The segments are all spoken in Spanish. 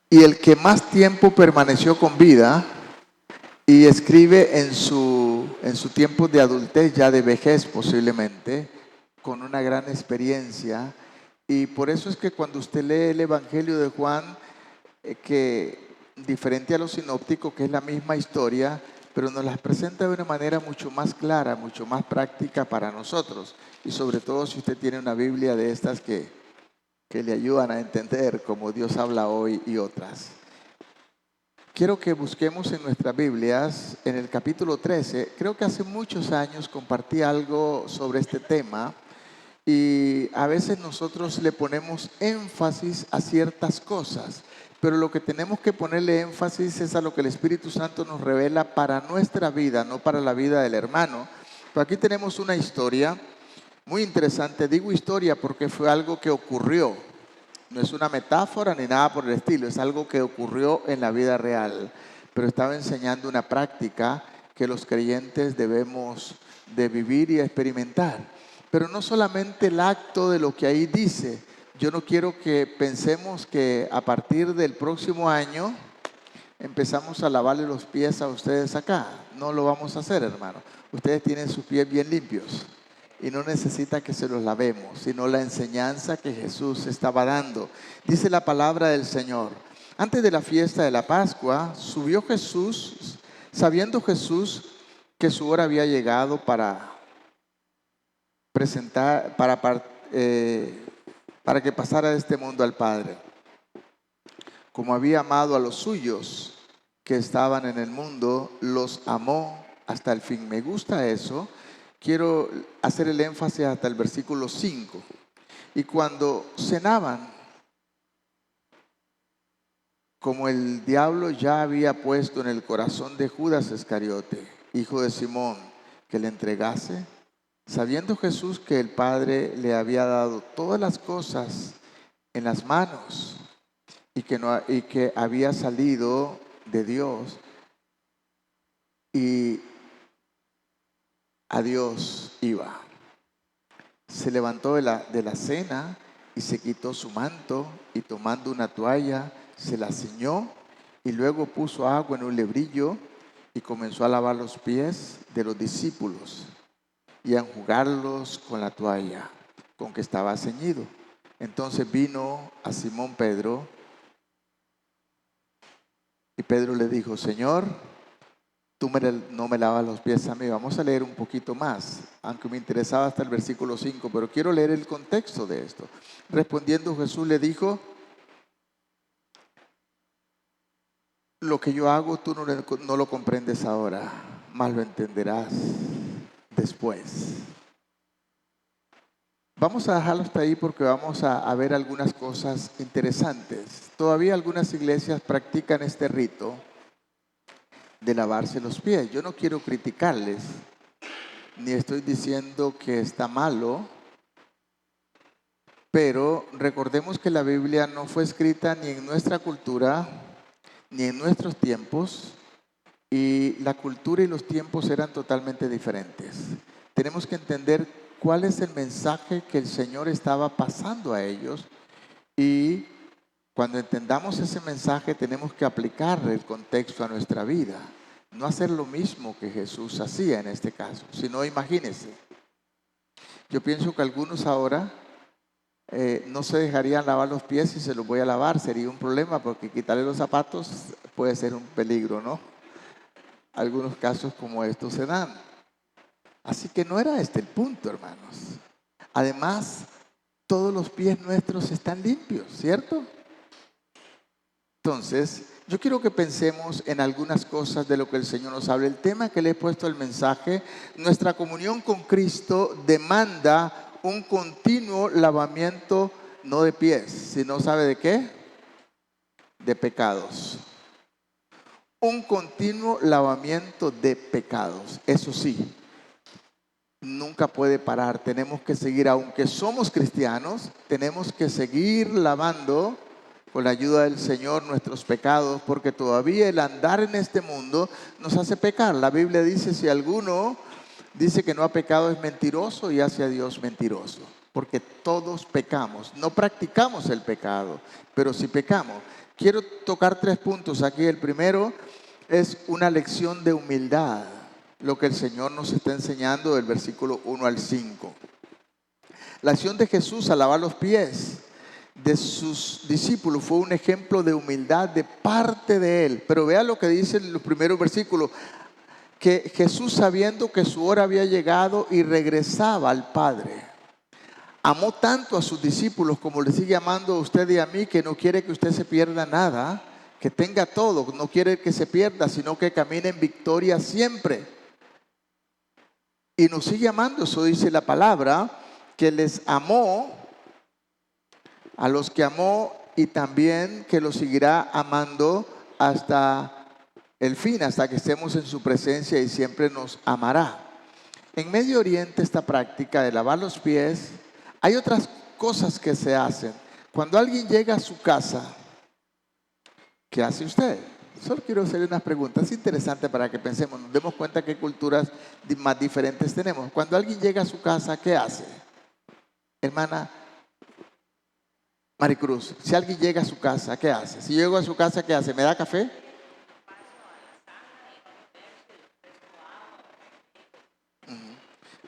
Y el que más tiempo permaneció con vida y escribe en su tiempo de adultez, ya de vejez posiblemente, con una gran experiencia. Y por eso es que cuando usted lee el Evangelio de Juan, que diferente a los sinópticos, que es la misma historia, pero nos las presenta de una manera mucho más clara, mucho más práctica para nosotros. Y sobre todo si usted tiene una Biblia de estas que le ayudan a entender cómo Dios habla hoy y otras. Quiero que busquemos en nuestras Biblias, en el capítulo 13. Creo que hace muchos años compartí algo sobre este tema y a veces nosotros le ponemos énfasis a ciertas cosas, pero lo que tenemos que ponerle énfasis es a lo que el Espíritu Santo nos revela para nuestra vida, no para la vida del hermano. Pero aquí tenemos una historia muy interesante. Digo historia porque fue algo que ocurrió. No es una metáfora ni nada por el estilo, es algo que ocurrió en la vida real. Pero estaba enseñando una práctica que los creyentes debemos de vivir y experimentar. Pero no solamente el acto de lo que ahí dice. Yo no quiero que pensemos que a partir del próximo año empezamos a lavarle los pies a ustedes acá. No lo vamos a hacer, hermano. Ustedes tienen sus pies bien limpios y no necesita que se los lavemos, sino la enseñanza que Jesús estaba dando. Dice la palabra del Señor: antes de la fiesta de la Pascua, subió Jesús, sabiendo Jesús que su hora había llegado para presentar, para que pasara de este mundo al Padre. Como había amado a los suyos que estaban en el mundo, los amó hasta el fin. Me gusta eso. Quiero hacer el énfasis hasta el versículo 5. Y cuando cenaban, como el diablo ya había puesto en el corazón de Judas Iscariote, hijo de Simón, que le entregase, sabiendo Jesús que el Padre le había dado todas las cosas en las manos y que había salido de Dios y a Dios iba, se levantó de la cena y se quitó su manto y tomando una toalla se la ciñó y luego puso agua en un lebrillo y comenzó a lavar los pies de los discípulos y a enjugarlos con la toalla con que estaba ceñido. Entonces vino a Simón Pedro y Pedro le dijo: Señor, tú no me lavas los pies a mí. Vamos a leer un poquito más, aunque me interesaba hasta el versículo 5, pero quiero leer el contexto de esto. Respondiendo Jesús le dijo: lo que yo hago tú no lo comprendes ahora, mas lo entenderás después. Vamos a dejarlo hasta ahí porque vamos a ver algunas cosas interesantes. Todavía algunas iglesias practican este rito de lavarse los pies. Yo no quiero criticarles, ni estoy diciendo que está malo, pero recordemos que la Biblia no fue escrita ni en nuestra cultura, ni en nuestros tiempos, y la cultura y los tiempos eran totalmente diferentes. Tenemos que entender cuál es el mensaje que el Señor estaba pasando a ellos, y cuando entendamos ese mensaje tenemos que aplicar el contexto a nuestra vida. No hacer lo mismo que Jesús hacía en este caso, sino imagínense. Yo pienso que algunos ahora no se dejarían lavar los pies y se los voy a lavar. Sería un problema porque quitarle los zapatos puede ser un peligro, ¿no? Algunos casos como estos se dan. Así que no era este el punto, hermanos. Además, todos los pies nuestros están limpios, ¿cierto? Entonces, yo quiero que pensemos en algunas cosas de lo que el Señor nos habla. El tema que le he puesto al mensaje: nuestra comunión con Cristo demanda un continuo lavamiento, no de pies, sino ¿sabe de qué? De pecados. Un continuo lavamiento de pecados. Eso sí, nunca puede parar. Tenemos que seguir, aunque somos cristianos, tenemos que seguir lavando con la ayuda del Señor nuestros pecados, porque todavía el andar en este mundo nos hace pecar. La Biblia dice: si alguno dice que no ha pecado, es mentiroso y hace a Dios mentiroso. porque todos pecamos. No practicamos el pecado, pero sí pecamos. Quiero tocar 3 puntos aquí. El primero es una lección de humildad, lo que el Señor nos está enseñando del versículo 1 al 5. La acción de Jesús al lavar los pies de sus discípulos fue un ejemplo de humildad de parte de Él. Pero vea lo que dice en los primeros versículos, que Jesús, sabiendo que su hora había llegado y regresaba al Padre, amó tanto a sus discípulos como le sigue amando a usted y a mí, que no quiere que usted se pierda nada, que tenga todo, no quiere que se pierda, sino que camine en victoria siempre. Y nos sigue amando, eso dice la palabra, que les amó a los que amó y también que los seguirá amando hasta el fin, hasta que estemos en su presencia y siempre nos amará. En Medio Oriente esta práctica de lavar los pies, hay otras cosas que se hacen. Cuando alguien llega a su casa, ¿qué hace usted? Solo quiero hacerle unas preguntas. Es interesante para que pensemos, nos demos cuenta qué culturas más diferentes tenemos. Cuando alguien llega a su casa, ¿qué hace? Hermana Maricruz, si alguien llega a su casa, ¿qué hace? Si llego a su casa, ¿qué hace? ¿Me da café?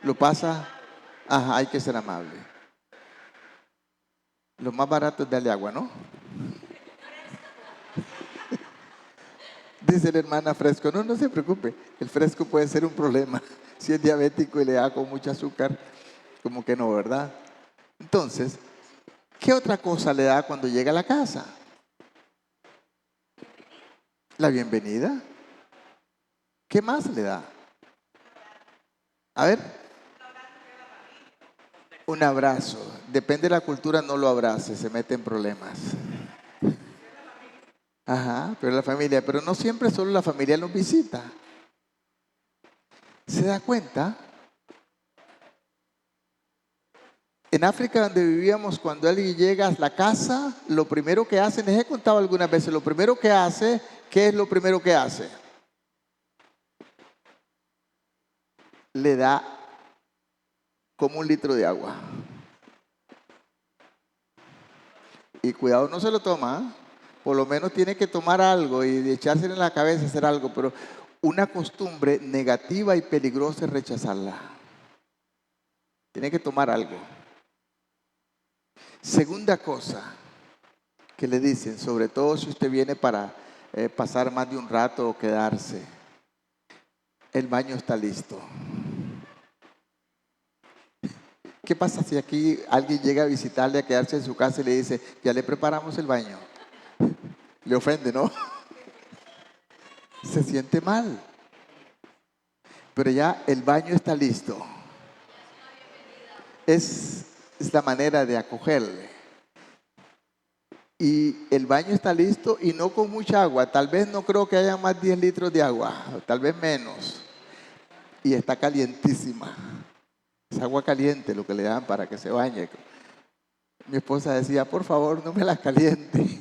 Lo pasa. Ajá, hay que ser amable. Lo más barato es darle agua, ¿no? Dice la hermana fresco. No, no se preocupe. El fresco puede ser un problema. Si es diabético y le da con mucho azúcar, como que no, ¿verdad? Entonces, ¿qué otra cosa le da cuando llega a la casa? La bienvenida. ¿Qué más le da? A ver, un abrazo. Depende de la cultura, no lo abrace, se mete en problemas. Ajá, pero la familia, pero no siempre solo la familia los visita. ¿Se da cuenta? En África, donde vivíamos, cuando alguien llega a la casa, lo primero que hacen, les he contado algunas veces, lo primero que hace, ¿qué es lo primero que hace? Le da como 1 litro de agua. Y cuidado, no se lo toma, ¿eh? Por lo menos tiene que tomar algo y echárselo en la cabeza, hacer algo, pero una costumbre negativa y peligrosa es rechazarla. Tiene que tomar algo. Segunda cosa que le dicen, sobre todo si usted viene para pasar más de un rato o quedarse, el baño está listo. ¿Qué pasa si aquí alguien llega a visitarle, a quedarse en su casa y le dice, ya le preparamos el baño? Le ofende, ¿no? Se siente mal. Pero ya el baño está listo. Es la manera de acogerle. Y el baño está listo y no con mucha agua. Tal vez no creo que haya más 10 litros de agua, tal vez menos. Y está calientísima. Es agua caliente lo que le dan para que se bañe. Mi esposa decía, por favor, no me la caliente.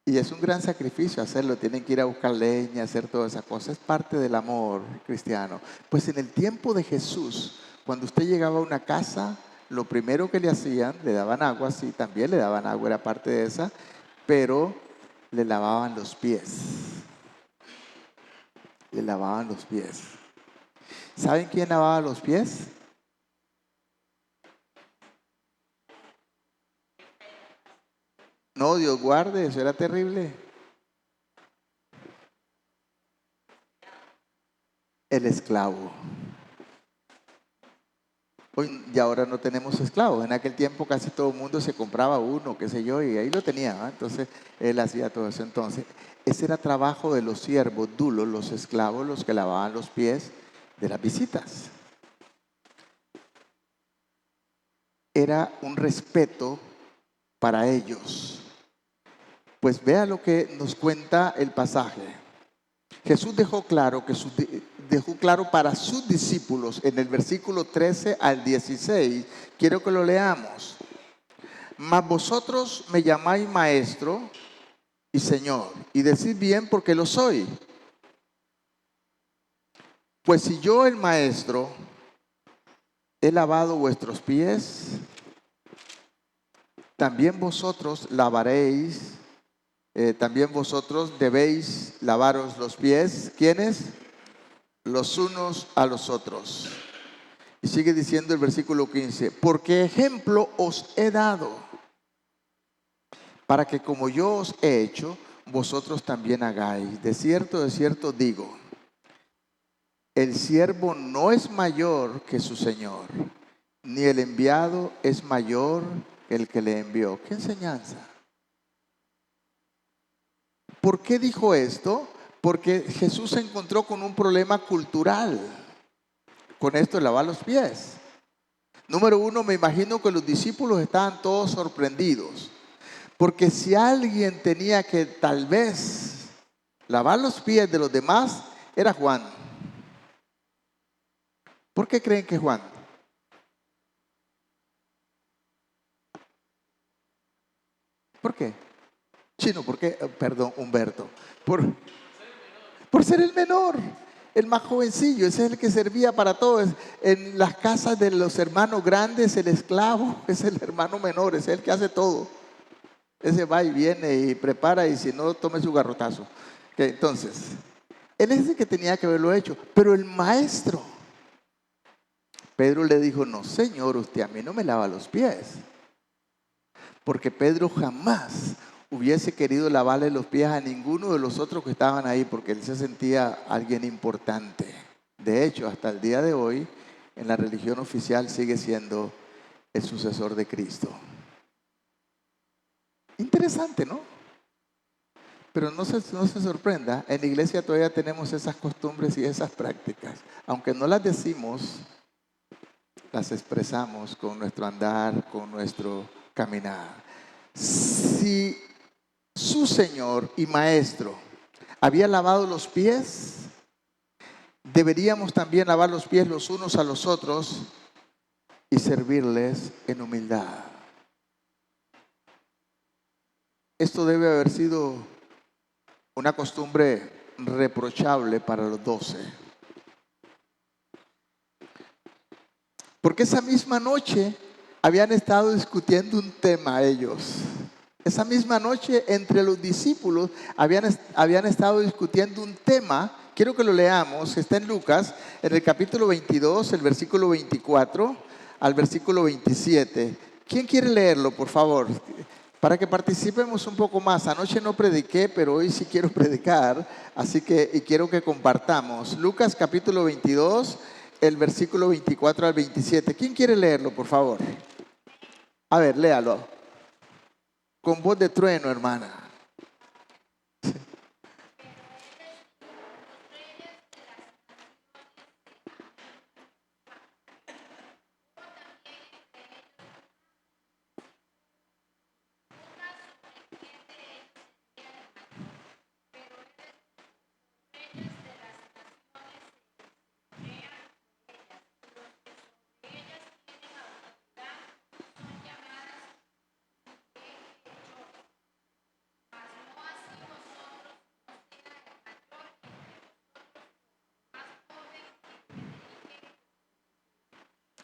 Y es un gran sacrificio hacerlo. Tienen que ir a buscar leña, hacer todas esas cosas. Es parte del amor cristiano. Pues en el tiempo de Jesús, cuando usted llegaba a una casa, lo primero que le hacían, le daban agua, sí, también le daban agua, era parte de esa, pero le lavaban los pies. Le lavaban los pies. ¿Saben quién lavaba los pies? No, Dios guarde, eso era terrible. El esclavo. Hoy y ahora no tenemos esclavos. En aquel tiempo casi todo el mundo se compraba uno, qué sé yo, y ahí lo tenía, ¿no? Entonces él hacía todo eso. Entonces, ese era trabajo de los siervos, dulos, los esclavos, los que lavaban los pies de las visitas. Era un respeto para ellos. Pues vea lo que nos cuenta el pasaje. Jesús dejó claro para sus discípulos en el versículo 13 al 16. Quiero que lo leamos. Mas vosotros me llamáis maestro y señor, y decid bien porque lo soy. Pues si yo, el maestro, he lavado vuestros pies, también vosotros lavaréis, también vosotros debéis lavaros los pies. ¿Quiénes? Los unos a los otros. Y sigue diciendo el versículo 15, porque ejemplo os he dado, para que como yo os he hecho, vosotros también hagáis. De cierto digo, el siervo no es mayor que su señor, ni el enviado es mayor que el que le envió. ¿Qué enseñanza? ¿Por qué dijo esto? Porque Jesús se encontró con un problema cultural con esto de lavar los pies. Número uno, me imagino que los discípulos estaban todos sorprendidos, porque si alguien tenía que tal vez lavar los pies de los demás, era Juan. ¿Por qué creen que es Juan? ¿Por qué? Chino, ¿por qué? Perdón, Humberto. Por ser el menor, el más jovencillo, ese es el que servía para todos. En las casas de los hermanos grandes, el esclavo es el hermano menor, es el que hace todo. Ese va y viene y prepara, y si no, tome su garrotazo. Entonces, él es el que tenía que haberlo hecho, pero el maestro, Pedro le dijo, no señor, usted a mí no me lava los pies. Porque Pedro jamás hubiese querido lavarle los pies a ninguno de los otros que estaban ahí, porque él se sentía alguien importante. De hecho, hasta el día de hoy, en la religión oficial sigue siendo el sucesor de Cristo. Interesante, ¿no? Pero no se sorprenda, en la iglesia todavía tenemos esas costumbres y esas prácticas. Aunque no las decimos, las expresamos con nuestro andar, con nuestro caminar. Si su Señor y Maestro había lavado los pies, deberíamos también lavar los pies los unos a los otros y servirles en humildad. Esto debe haber sido una costumbre reprochable para los 12. Porque esa misma noche habían estado discutiendo un tema ellos. Esa misma noche entre los discípulos habían estado discutiendo un tema. Quiero que lo leamos, está en Lucas, en el capítulo 22, el versículo 24 al versículo 27. ¿Quién quiere leerlo, por favor? Para que participemos un poco más. Anoche no prediqué, pero hoy sí quiero predicar, así que y quiero que compartamos. Lucas capítulo 22, el versículo 24 al 27. ¿Quién quiere leerlo, por favor? A ver, léalo. Con voz de trueno, hermana.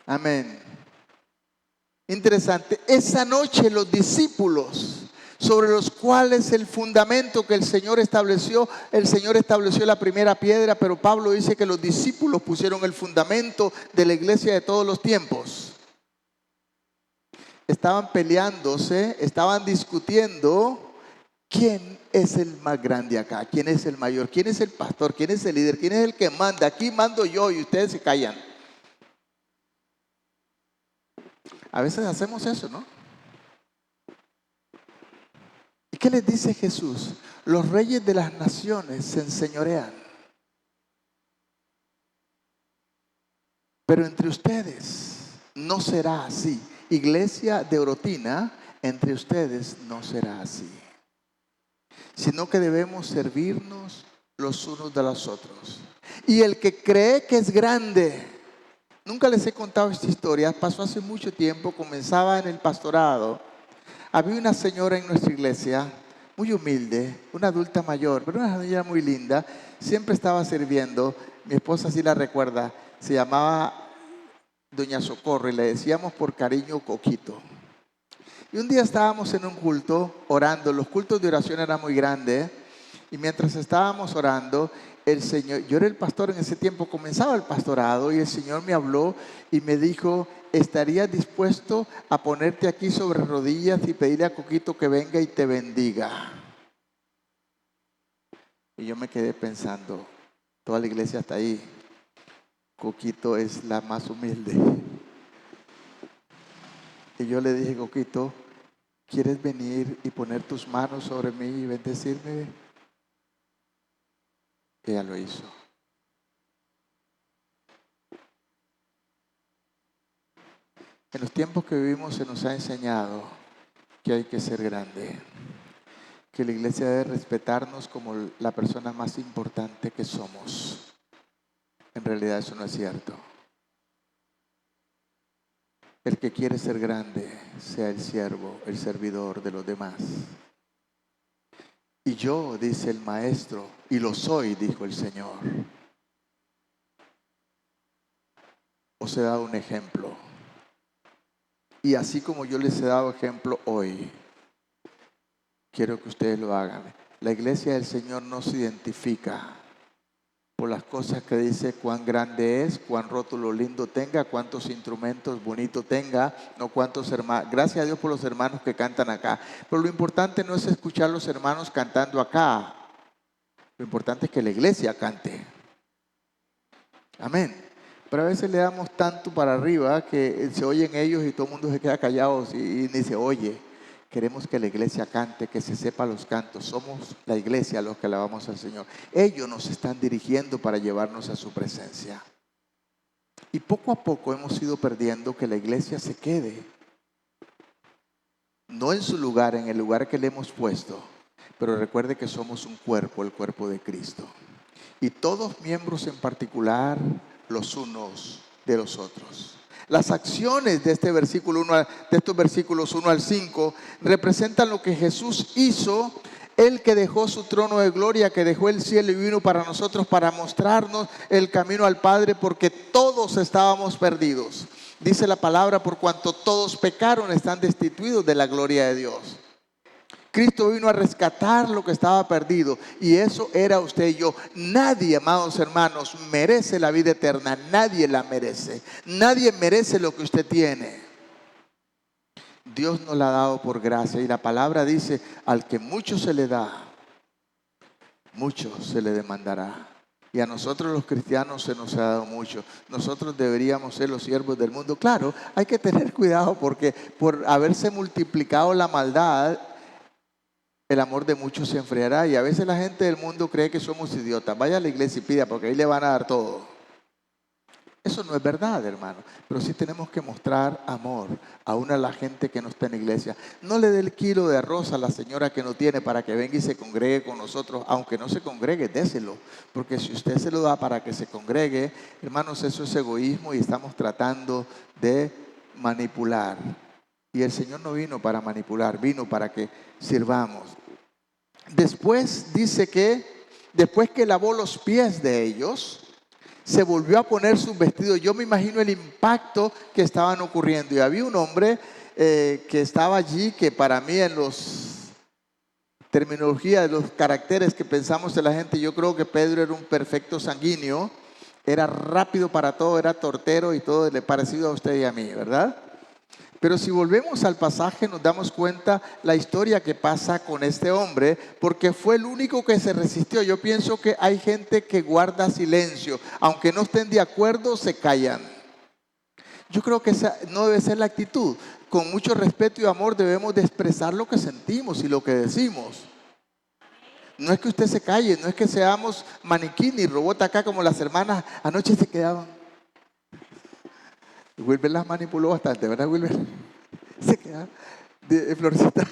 Amén. Interesante. Esa noche los discípulos, sobre los cuales el fundamento que el Señor estableció la primera piedra, pero Pablo dice que los discípulos pusieron el fundamento de la iglesia de todos los tiempos. Estaban peleándose, estaban discutiendo quién es el más grande acá, quién es el mayor, quién es el pastor, quién es el líder, quién es el que manda. Aquí mando yo y ustedes se callan. A veces hacemos eso, ¿no? ¿Y qué les dice Jesús? Los reyes de las naciones se enseñorean, pero entre ustedes no será así. Iglesia de Orotina, entre ustedes no será así, sino que debemos servirnos los unos de los otros. Y el que cree que es grande, nunca les he contado esta historia, pasó hace mucho tiempo, comenzaba en el pastorado. Había una señora en nuestra iglesia, muy humilde, una adulta mayor, pero una señora muy linda, siempre estaba sirviendo. Mi esposa sí la recuerda, se llamaba doña Socorro, y le decíamos por cariño Coquito. Y un día estábamos en un culto orando, los cultos de oración eran muy grandes, y mientras estábamos orando, el Señor, yo era el pastor en ese tiempo, comenzaba el pastorado, y el Señor me habló y me dijo: ¿estarías dispuesto a ponerte aquí sobre rodillas y pedirle a Coquito que venga y te bendiga? Y yo me quedé pensando, toda la iglesia está ahí, Coquito es la más humilde. Y yo le dije: Coquito, ¿quieres venir y poner tus manos sobre mí y bendecirme? Ella lo hizo. En los tiempos que vivimos se nos ha enseñado que hay que ser grande, que la iglesia debe respetarnos como la persona más importante que somos. En realidad eso no es cierto. El que quiere ser grande, sea el siervo, el servidor de los demás. Y yo, dice el maestro, y lo soy, dijo el Señor. Os he dado un ejemplo. Y así como yo les he dado ejemplo hoy, quiero que ustedes lo hagan. La iglesia del Señor no se identifica por las cosas que dice, cuán grande es, cuán rótulo lindo tenga, cuántos instrumentos bonitos tenga, no cuántos hermanos. Gracias a Dios por los hermanos que cantan acá. Pero lo importante no es escuchar a los hermanos cantando acá. Lo importante es que la iglesia cante. Amén. Pero a veces le damos tanto para arriba que se oyen ellos y todo el mundo se queda callado y ni se oye. Queremos que la iglesia cante, que se sepa los cantos. Somos la iglesia los que alabamos al Señor. Ellos nos están dirigiendo para llevarnos a su presencia. Y poco a poco hemos ido perdiendo que la iglesia se quede. No en su lugar, en el lugar que le hemos puesto. Pero recuerde que somos un cuerpo, el cuerpo de Cristo. Y todos miembros en particular, los unos de los otros. Las acciones de este versículo 1, de estos versículos 1 al 5 representan lo que Jesús hizo, Él que dejó su trono de gloria, que dejó el cielo y vino para nosotros para mostrarnos el camino al Padre, porque todos estábamos perdidos. Dice la palabra, por cuanto todos pecaron, están destituidos de la gloria de Dios. Cristo vino a rescatar lo que estaba perdido, y eso era usted y yo. Nadie, amados hermanos, merece la vida eterna. Nadie la merece. Nadie merece lo que usted tiene. Dios nos la ha dado por gracia, y la palabra dice: al que mucho se le da, mucho se le demandará. Y a nosotros los cristianos se nos ha dado mucho. Nosotros deberíamos ser los siervos del mundo. Claro, hay que tener cuidado, porque por haberse multiplicado la maldad, el amor de muchos se enfriará. Y a veces la gente del mundo cree que somos idiotas. Vaya a la iglesia y pida, porque ahí le van a dar todo. Eso no es verdad, hermano. Pero sí tenemos que mostrar amor aún a la gente que no está en la iglesia. No le dé el kilo de arroz a la señora que no tiene para que venga y se congregue con nosotros. Aunque no se congregue, déselo. Porque si usted se lo da para que se congregue, hermanos, eso es egoísmo y estamos tratando de manipular. Y el Señor no vino para manipular, vino para que sirvamos. Después dice que, después que lavó los pies de ellos, se volvió a poner sus vestidos. Yo me imagino el impacto que estaban ocurriendo. Y había un hombre que estaba allí, que para mí, en los terminología de los caracteres que pensamos de la gente, yo creo que Pedro era un perfecto sanguíneo. Era rápido para todo, era tortero y todo, le parecido a usted y a mí, ¿verdad? Pero si volvemos al pasaje, nos damos cuenta la historia que pasa con este hombre, porque fue el único que se resistió. Yo pienso que hay gente que guarda silencio, aunque no estén de acuerdo, se callan. Yo creo que esa no debe ser la actitud. Con mucho respeto y amor debemos de expresar lo que sentimos y lo que decimos. No es que usted se calle, no es que seamos maniquí ni robot acá como las hermanas anoche se quedaban. Wilber las manipuló bastante, ¿verdad, Wilber? Se queda. Florcita,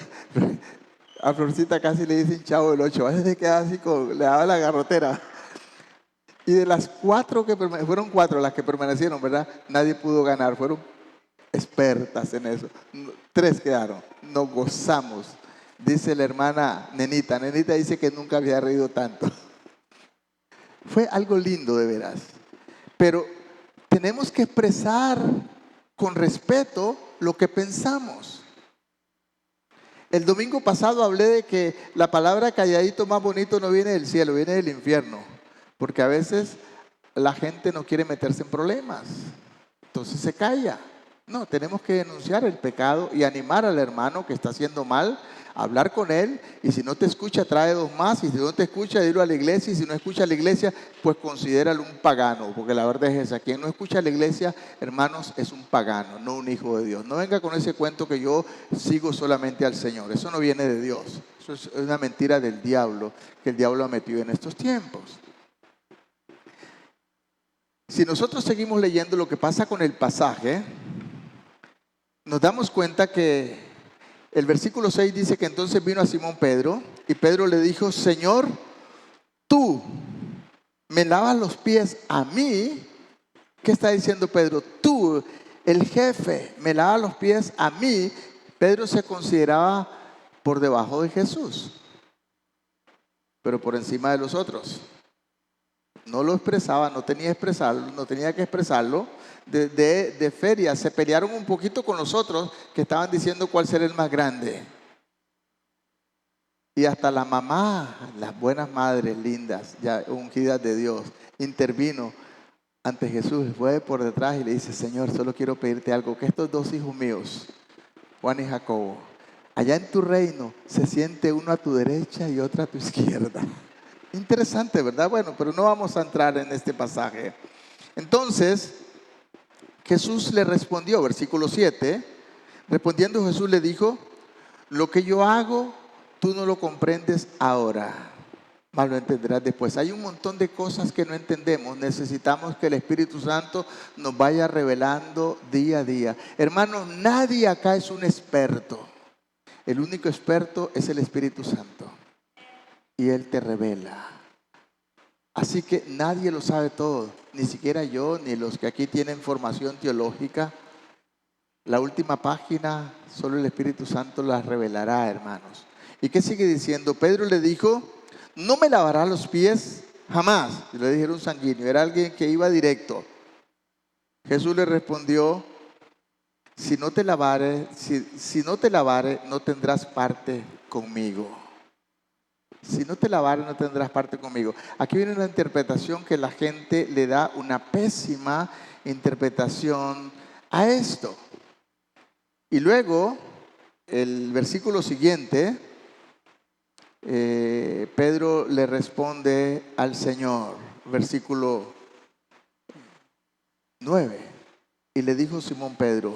a Florcita casi le dicen chavo del 8. A veces se queda así, le daba la garrotera. Y de las 4 que permanecieron, fueron 4 las que permanecieron, ¿verdad? Nadie pudo ganar, fueron expertas en eso. 3 quedaron. Nos gozamos. Dice la hermana Nenita. Nenita dice que nunca había reído tanto. Fue algo lindo, de veras. Pero tenemos que expresar con respeto lo que pensamos. El domingo pasado hablé de que la palabra calladito más bonito no viene del cielo, viene del infierno. Porque a veces la gente no quiere meterse en problemas. Entonces se calla. No, tenemos que denunciar el pecado y animar al hermano que está haciendo mal, hablar con él, y si no te escucha, trae dos más, y si no te escucha, dilo a la iglesia, y si no escucha a la iglesia, pues considéralo un pagano, porque la verdad es esa. Quien no escucha a la iglesia, hermanos, es un pagano, no un hijo de Dios. No venga con ese cuento que yo sigo solamente al Señor. Eso no viene de Dios. Eso es una mentira del diablo, que el diablo ha metido en estos tiempos. Si nosotros seguimos leyendo lo que pasa con el pasaje, nos damos cuenta que el versículo 6 dice que entonces vino a Simón Pedro y Pedro le dijo: Señor, tú me lavas los pies a mí. ¿Qué está diciendo Pedro? Tú, el jefe, me lavas los pies a mí. Pedro se consideraba por debajo de Jesús, pero por encima de los otros. No lo expresaba, no tenía que expresarlo, no tenía que expresarlo. De feria se pelearon un poquito con los otros que estaban diciendo cuál será el más grande. Y hasta la mamá, las buenas madres lindas, ya ungidas de Dios, intervino ante Jesús, fue por detrás y le dice: Señor, solo quiero pedirte algo, que estos dos hijos míos, Juan y Jacobo, allá en tu reino se siente uno a tu derecha y otro a tu izquierda. Interesante, ¿verdad? Bueno, pero no vamos a entrar en este pasaje. Entonces, Jesús le respondió, versículo 7, respondiendo Jesús le dijo: lo que yo hago, tú no lo comprendes ahora, mas lo entenderás después. Hay un montón de cosas que no entendemos. Necesitamos que el Espíritu Santo nos vaya revelando día a día. Hermanos, nadie acá es un experto. El único experto es el Espíritu Santo. Y Él te revela. Así que nadie lo sabe todo, ni siquiera yo, ni los que aquí tienen formación teológica. La última página, solo el Espíritu Santo la revelará, hermanos. ¿Y qué sigue diciendo? Pedro le dijo: no me lavará los pies jamás. Y le dijeron sanguíneo, era alguien que iba directo. Jesús le respondió: si no te lavare, si no te lavare, no tendrás parte conmigo. Si no te lavare, no tendrás parte conmigo. Aquí viene una interpretación que la gente le da una pésima interpretación a esto. Y luego, el versículo siguiente, Pedro le responde al Señor, versículo 9. Y le dijo Simón Pedro: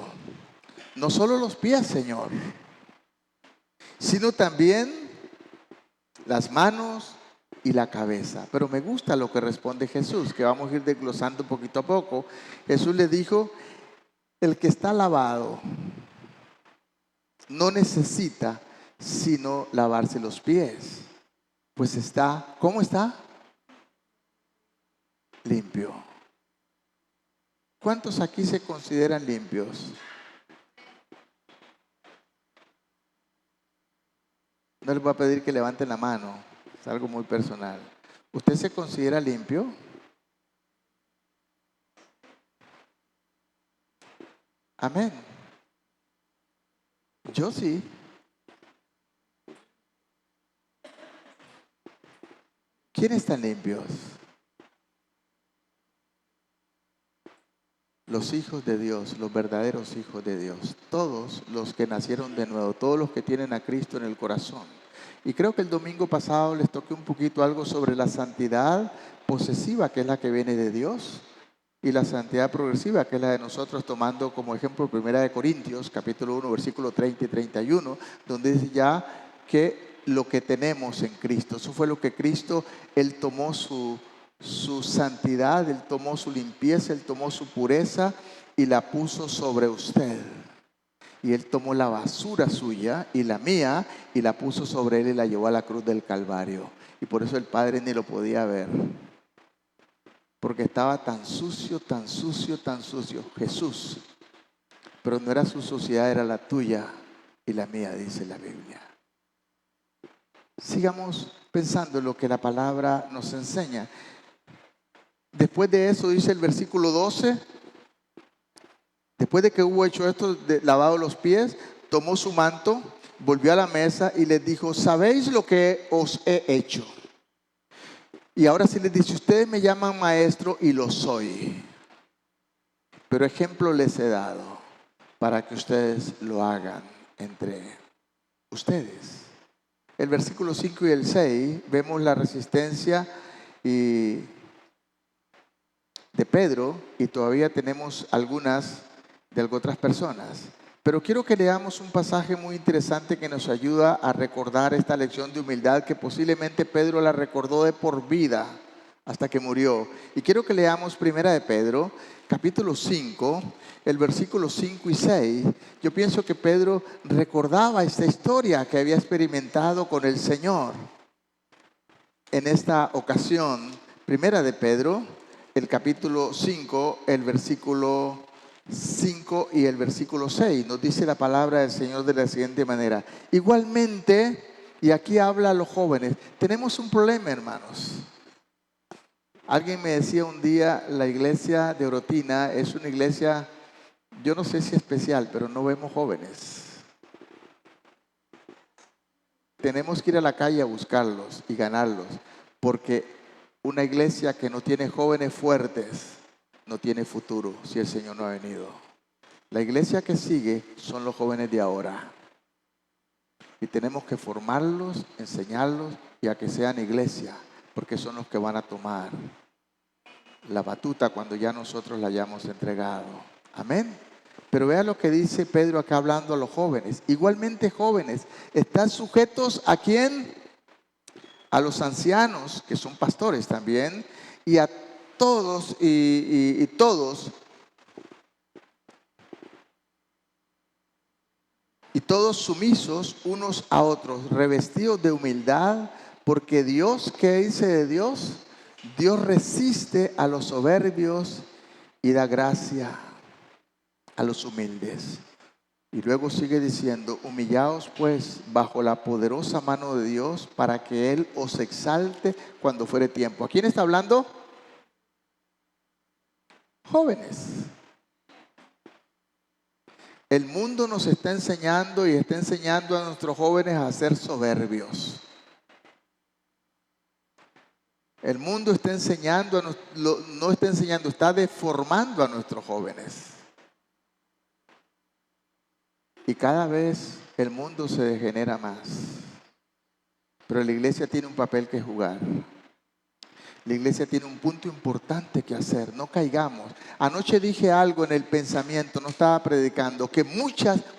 no solo los pies, Señor, sino también las manos y la cabeza. Pero me gusta lo que responde Jesús, que vamos a ir desglosando poquito a poco. Jesús le dijo: el que está lavado no necesita sino lavarse los pies, pues está, ¿cómo está? Limpio. ¿Cuántos aquí se consideran limpios? No les voy a pedir que levanten la mano, es algo muy personal. ¿Usted se considera limpio? Amén. Yo sí. ¿Quiénes están limpios? Los hijos de Dios, los verdaderos hijos de Dios, todos los que nacieron de nuevo, todos los que tienen a Cristo en el corazón. Y creo que el domingo pasado les toqué un poquito algo sobre la santidad posesiva, que es la que viene de Dios, y la santidad progresiva, que es la de nosotros, tomando como ejemplo 1 Corintios, capítulo 1, versículo 30 y 31, donde dice ya que lo que tenemos en Cristo, eso fue lo que Cristo, Él tomó su santidad, Él tomó su limpieza, Él tomó su pureza y la puso sobre usted. Y Él tomó la basura suya y la mía y la puso sobre Él y la llevó a la cruz del Calvario. Y por eso el Padre ni lo podía ver, porque estaba tan sucio, tan sucio, tan sucio. Jesús. Pero no era su suciedad, era la tuya y la mía, dice la Biblia. Sigamos pensando en lo que la palabra nos enseña. Después de eso dice el versículo 12, Después de que hubo hecho esto, lavado los pies, tomó su manto, volvió a la mesa y les dijo, ¿sabéis lo que os he hecho? Y ahora sí les dice, ustedes me llaman maestro y lo soy. Pero ejemplo les he dado para que ustedes lo hagan entre ustedes. El versículo 5 y el 6 vemos la resistencia de Pedro y todavía tenemos algunas de otras personas. Pero quiero que leamos un pasaje muy interesante que nos ayuda a recordar esta lección de humildad que posiblemente Pedro la recordó de por vida hasta que murió. Y quiero que leamos Primera de Pedro, capítulo 5, el versículo 5 y 6. Yo pienso que Pedro recordaba esta historia que había experimentado con el Señor. En esta ocasión, Primera de Pedro, el capítulo 5, el versículo 5 y el versículo 6, nos dice la palabra del Señor de la siguiente manera. Igualmente, y aquí habla a los jóvenes, tenemos un problema, hermanos. Alguien me decía un día, la iglesia de Orotina es una iglesia, yo no sé si especial, pero no vemos jóvenes. Tenemos que ir a la calle a buscarlos y ganarlos, porque una iglesia que no tiene jóvenes fuertes no tiene futuro si el Señor no ha venido. La iglesia que sigue son los jóvenes de ahora. Y tenemos que formarlos, enseñarlos y a que sean iglesia, porque son los que van a tomar la batuta cuando ya nosotros la hayamos entregado. Amén. Pero vea lo que dice Pedro acá hablando a los jóvenes. Igualmente jóvenes, están sujetos ¿a quién? A los ancianos, que son pastores también, y a todos y todos sumisos unos a otros, revestidos de humildad, porque Dios, ¿qué dice de Dios? Dios resiste a los soberbios y da gracia a los humildes. Y luego sigue diciendo, humillaos pues bajo la poderosa mano de Dios para que Él os exalte cuando fuere tiempo. ¿A quién está hablando? Jóvenes. El mundo nos está enseñando y está enseñando a nuestros jóvenes a ser soberbios. El mundo está enseñando, no está enseñando, está deformando a nuestros jóvenes. Y cada vez el mundo se degenera más. Pero la iglesia tiene un papel que jugar. La iglesia tiene un punto importante que hacer. No caigamos. Anoche dije algo en el pensamiento, no estaba predicando, que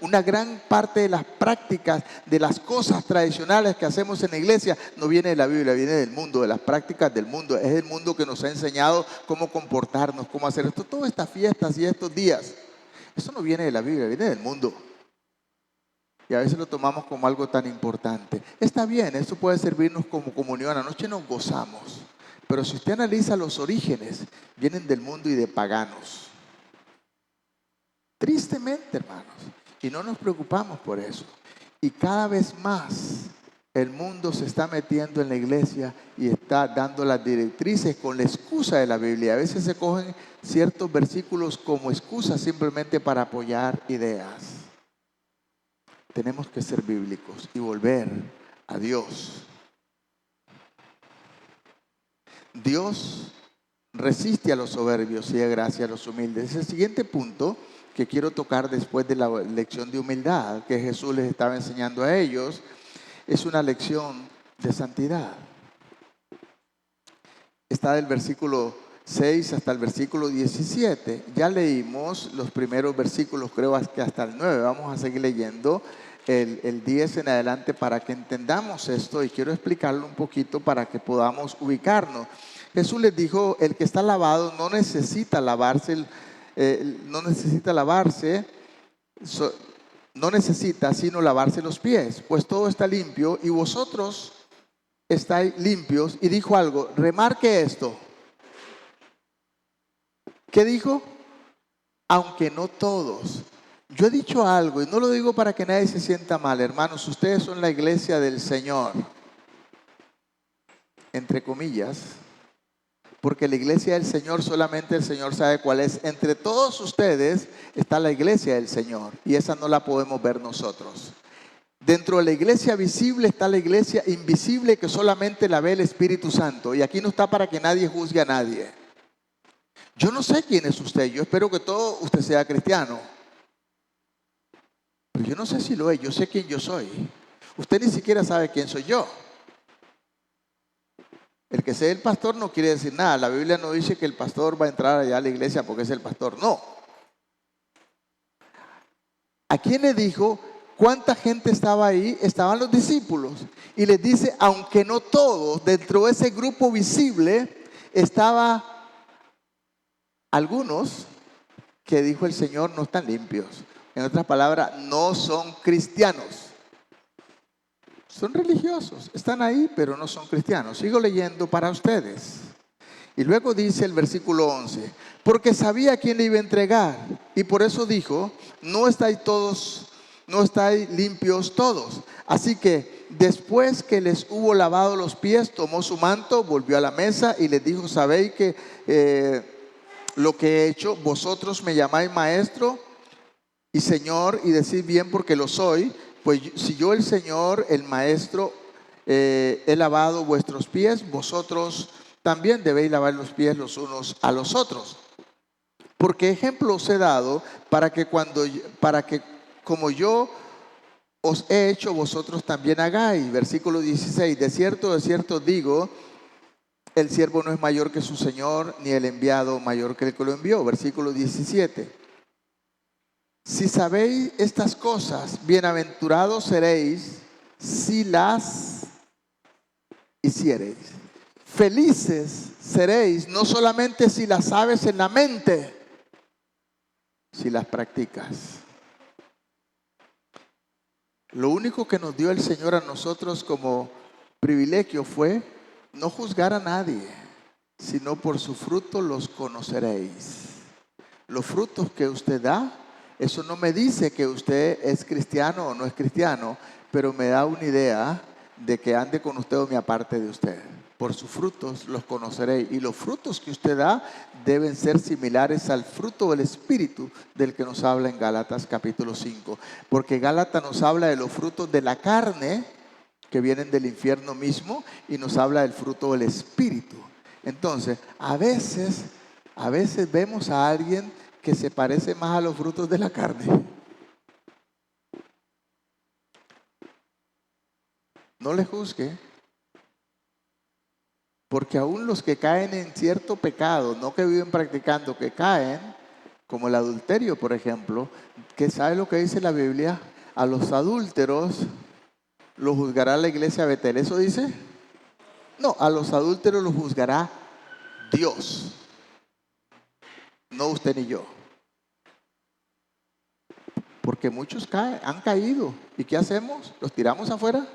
una gran parte de las prácticas, de las cosas tradicionales que hacemos en la iglesia, no viene de la Biblia, viene del mundo, de las prácticas del mundo. Es el mundo que nos ha enseñado cómo comportarnos, cómo hacer esto. Todas estas fiestas y estos días, eso no viene de la Biblia, viene del mundo. Y a veces lo tomamos como algo tan importante. Está bien, esto puede servirnos como comunión. Anoche nos gozamos. Pero si usted analiza los orígenes, vienen del mundo y de paganos. Tristemente, hermanos. Y no nos preocupamos por eso. Y cada vez más el mundo se está metiendo en la iglesia y está dando las directrices con la excusa de la Biblia. A veces se cogen ciertos versículos como excusa simplemente para apoyar ideas. Tenemos que ser bíblicos y volver a Dios. Dios resiste a los soberbios y da gracia a los humildes. Es el siguiente punto que quiero tocar después de la lección de humildad que Jesús les estaba enseñando a ellos. Es una lección de santidad. Está del versículo 6 hasta el versículo 17. Ya leímos los primeros versículos, creo que hasta el 9. Vamos a seguir leyendo el 10 en adelante para que entendamos esto, y quiero explicarlo un poquito para que podamos ubicarnos. Jesús les dijo, el que está lavado no necesita lavarse, sino lavarse los pies, pues todo está limpio y vosotros estáis limpios. Y dijo algo, remarque esto. ¿Qué dijo? Aunque no todos. Yo he dicho algo y no lo digo para que nadie se sienta mal, hermanos. Ustedes son la iglesia del Señor, entre comillas, Porque la iglesia del Señor solamente el Señor sabe cuál es. Entre todos ustedes está la iglesia del Señor y esa no la podemos ver nosotros. Dentro de la iglesia visible está la iglesia invisible que solamente la ve el Espíritu Santo. Y aquí no está para que nadie juzgue a nadie. Yo no sé quién es usted. Yo espero que todo usted sea cristiano. Pero yo no sé si lo es. Yo sé quién yo soy. Usted ni siquiera sabe quién soy yo. El que sea el pastor no quiere decir nada. La Biblia no dice que el pastor va a entrar allá a la iglesia porque es el pastor. No. ¿A quién le dijo? ¿Cuánta gente estaba ahí? Estaban los discípulos. Y les dice, aunque no todos, dentro de ese grupo visible, estaba algunos que dijo el Señor no están limpios. En otras palabras, no son cristianos. Son religiosos, están ahí, pero no son cristianos. Sigo leyendo para ustedes. Y luego dice el versículo 11, porque sabía a quién le iba a entregar. Y por eso dijo, no estáis limpios todos. Así que después que les hubo lavado los pies, tomó su manto, volvió a la mesa y les dijo, ¿sabéis que lo que he hecho? Vosotros me llamáis maestro y Señor, y decid bien porque lo soy. Pues si yo el Señor, el maestro, he lavado vuestros pies, vosotros también debéis lavar los pies los unos a los otros. Porque ejemplo os he dado para que como yo os he hecho, vosotros también hagáis. Versículo 16, de cierto digo, el siervo no es mayor que su Señor, ni el enviado mayor que el que lo envió. Versículo 17. Si sabéis estas cosas, bienaventurados seréis si las hiciereis. Felices seréis no solamente si las sabes en la mente, si las practicas. Lo único que nos dio el Señor a nosotros como privilegio fue no juzgar a nadie, sino por su fruto los conoceréis. Los frutos que usted da, eso no me dice que usted es cristiano o no es cristiano, pero me da una idea de que ande con usted o me aparte de usted. Por sus frutos los conoceréis. Y los frutos que usted da deben ser similares al fruto del Espíritu del que nos habla en Gálatas capítulo 5. Porque Gálatas nos habla de los frutos de la carne que vienen del infierno mismo y nos habla del fruto del Espíritu. Entonces, a veces vemos a alguien que se parece más a los frutos de la carne. No le juzgue, porque aún los que caen en cierto pecado, no que viven practicando, que caen, como el adulterio, por ejemplo, que sabe lo que dice la Biblia, a los adúlteros los juzgará la iglesia Betel. ¿Eso dice? No, a los adúlteros los juzgará Dios, no usted ni yo. Porque muchos han caído. ¿Y qué hacemos? ¿Los tiramos afuera?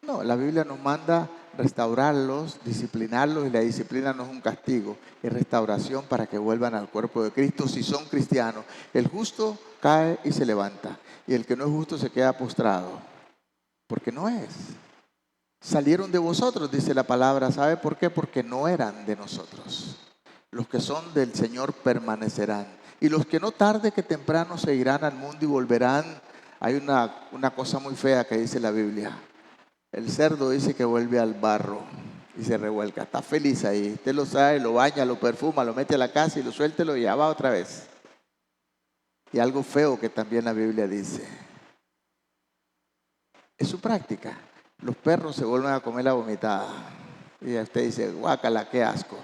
No, la Biblia nos manda restaurarlos, disciplinarlos, y la disciplina no es un castigo, es restauración para que vuelvan al cuerpo de Cristo si son cristianos. El justo cae y se levanta, y el que no es justo se queda postrado, porque no es. Salieron de vosotros, dice la palabra. ¿Sabe por qué? Porque no eran de nosotros. Los que son del Señor permanecerán. Y los que no tarde que temprano se irán al mundo y volverán. Hay una cosa muy fea que dice la Biblia. El cerdo dice que vuelve al barro y se revuelca. Está feliz ahí. Usted lo sabe, lo baña, lo perfuma, lo mete a la casa y lo suelta y lo ya va otra vez. Y algo feo que también la Biblia dice. Es su práctica. Los perros se vuelven a comer la vomitada. Y usted dice, guácala, qué asco.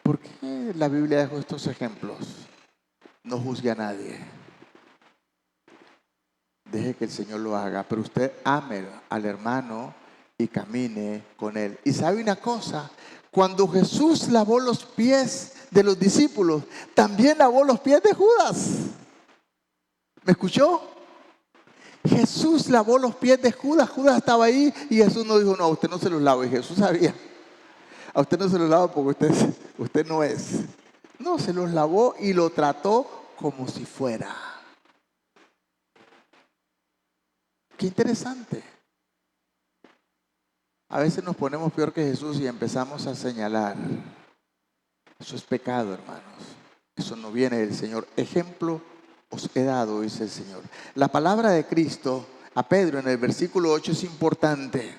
¿Por qué la Biblia dejó estos ejemplos? No juzgue a nadie. Deje que el Señor lo haga, pero usted ame al hermano y camine con él. Y sabe una cosa, cuando Jesús lavó los pies de los discípulos, también lavó los pies de Judas. ¿Me escuchó? Jesús lavó los pies de Judas. Judas estaba ahí y Jesús no dijo, no, a usted no se los lavo. Y Jesús sabía, a usted no se los lavo porque usted no es. No, se los lavó y lo trató como si fuera. Qué interesante. A veces nos ponemos peor que Jesús y empezamos a señalar. Eso es pecado, hermanos. Eso no viene del Señor. Ejemplo os he dado, dice el Señor. La palabra de Cristo a Pedro en el versículo 8 es importante.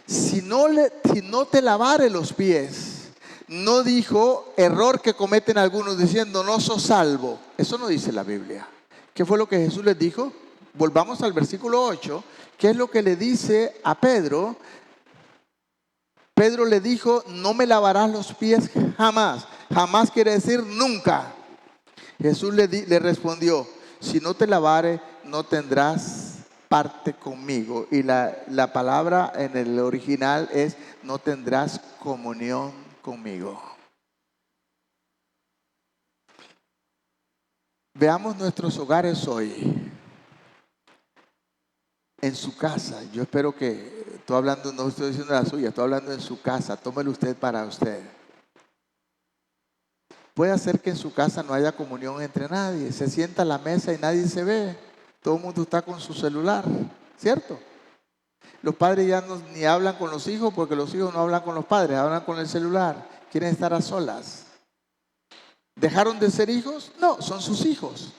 Si no te lavare los pies, no dijo, error que cometen algunos diciendo no sos salvo. Eso no dice la Biblia. ¿Qué fue lo que Jesús les dijo? Volvamos al versículo 8. ¿Qué es lo que le dice a Pedro? Pedro le dijo, no me lavarás los pies jamás. Jamás quiere decir nunca. Jesús le respondió, si no te lavare, no tendrás parte conmigo. Y la palabra en el original es, no tendrás comunión conmigo. Veamos nuestros hogares hoy. En su casa, yo espero que, estoy hablando, no estoy diciendo la suya, estoy hablando en su casa, tómelo usted para usted. Puede hacer que en su casa no haya comunión entre nadie, se sienta a la mesa y nadie se ve, todo el mundo está con su celular, ¿cierto? Los padres ya ni hablan con los hijos porque los hijos no hablan con los padres, hablan con el celular, quieren estar a solas. ¿Dejaron de ser hijos? No, son sus hijos.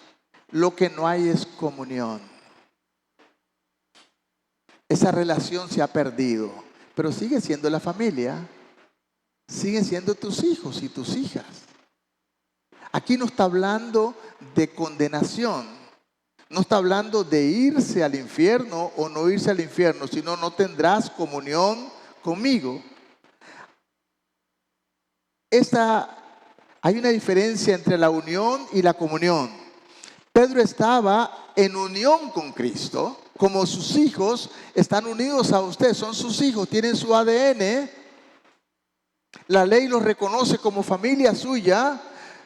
Lo que no hay es comunión. Esa relación se ha perdido, pero sigue siendo la familia, siguen siendo tus hijos y tus hijas. Aquí no está hablando de condenación, no está hablando de irse al infierno o no irse al infierno, sino no tendrás comunión conmigo. Hay una diferencia entre la unión y la comunión. Pedro estaba en unión con Cristo. Como sus hijos están unidos a usted, son sus hijos, tienen su ADN. La ley los reconoce como familia suya.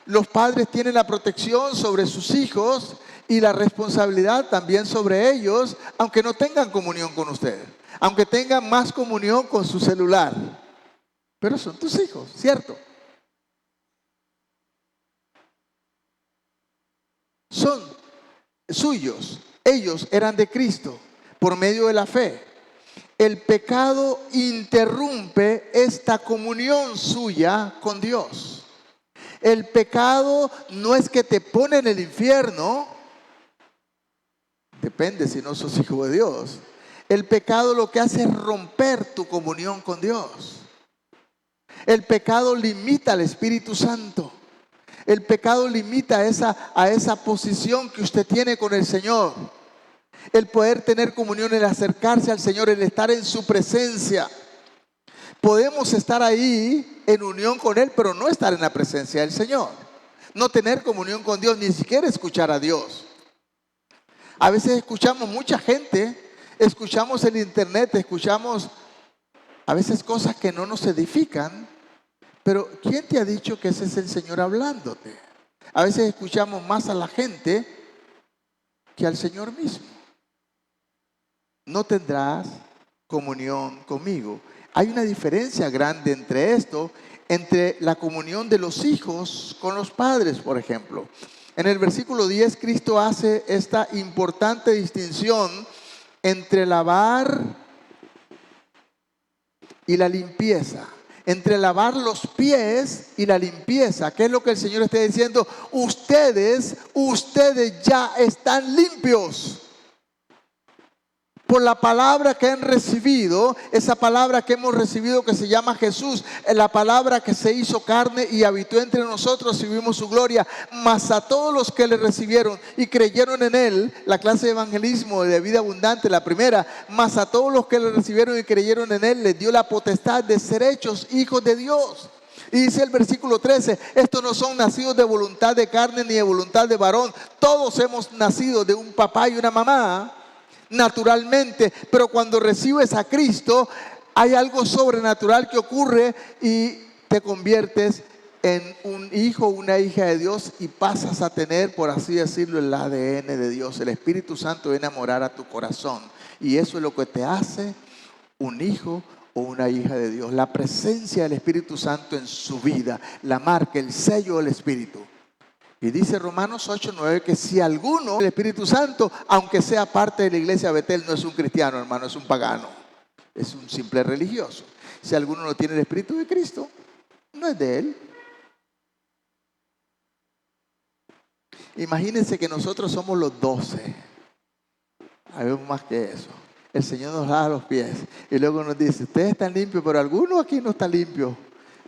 Los padres tienen la protección sobre sus hijos y la responsabilidad también sobre ellos, aunque no tengan comunión con usted, aunque tengan más comunión con su celular. Pero son tus hijos, ¿cierto? Son suyos. Ellos eran de Cristo por medio de la fe. El pecado interrumpe esta comunión suya con Dios. El pecado no es que te pone en el infierno. Depende si no sos hijo de Dios. El pecado lo que hace es romper tu comunión con Dios. El pecado limita al Espíritu Santo. El pecado limita a esa posición que usted tiene con el Señor. El poder tener comunión, el acercarse al Señor, el estar en su presencia. Podemos estar ahí en unión con Él, pero no estar en la presencia del Señor. No tener comunión con Dios, ni siquiera escuchar a Dios. A veces escuchamos mucha gente, escuchamos el internet, escuchamos a veces cosas que no nos edifican. Pero ¿quién te ha dicho que ese es el Señor hablándote? A veces escuchamos más a la gente que al Señor mismo. No tendrás comunión conmigo. Hay una diferencia grande entre esto, entre la comunión de los hijos con los padres, por ejemplo. En el versículo 10, Cristo hace esta importante distinción entre lavar y la limpieza. Entre lavar los pies y la limpieza. ¿Qué es lo que el Señor está diciendo? Ustedes ya están limpios. Por la palabra que han recibido, esa palabra que hemos recibido que se llama Jesús, la palabra que se hizo carne y habitó entre nosotros y vimos su gloria. Mas a todos los que le recibieron y creyeron en Él, la clase de evangelismo de vida abundante, la primera, mas a todos los que le recibieron y creyeron en Él, les dio la potestad de ser hechos hijos de Dios. Y dice el versículo 13, estos no son nacidos de voluntad de carne ni de voluntad de varón. Todos hemos nacido de un papá y una mamá, naturalmente, pero cuando recibes a Cristo hay algo sobrenatural que ocurre y te conviertes en un hijo o una hija de Dios y pasas a tener, por así decirlo, el ADN de Dios. El Espíritu Santo viene a morar a tu corazón y eso es lo que te hace un hijo o una hija de Dios. La presencia del Espíritu Santo en su vida, la marca, el sello del Espíritu. Y dice Romanos 8:9 que si el Espíritu Santo, aunque sea parte de la iglesia Betel, no es un cristiano, hermano, es un pagano. es un simple religioso. Si alguno no tiene el Espíritu de Cristo, no es de él. Imagínense que nosotros somos los 12. Habemos más que eso. El Señor nos lava los pies y luego nos dice, ustedes están limpios, pero alguno aquí no está limpio.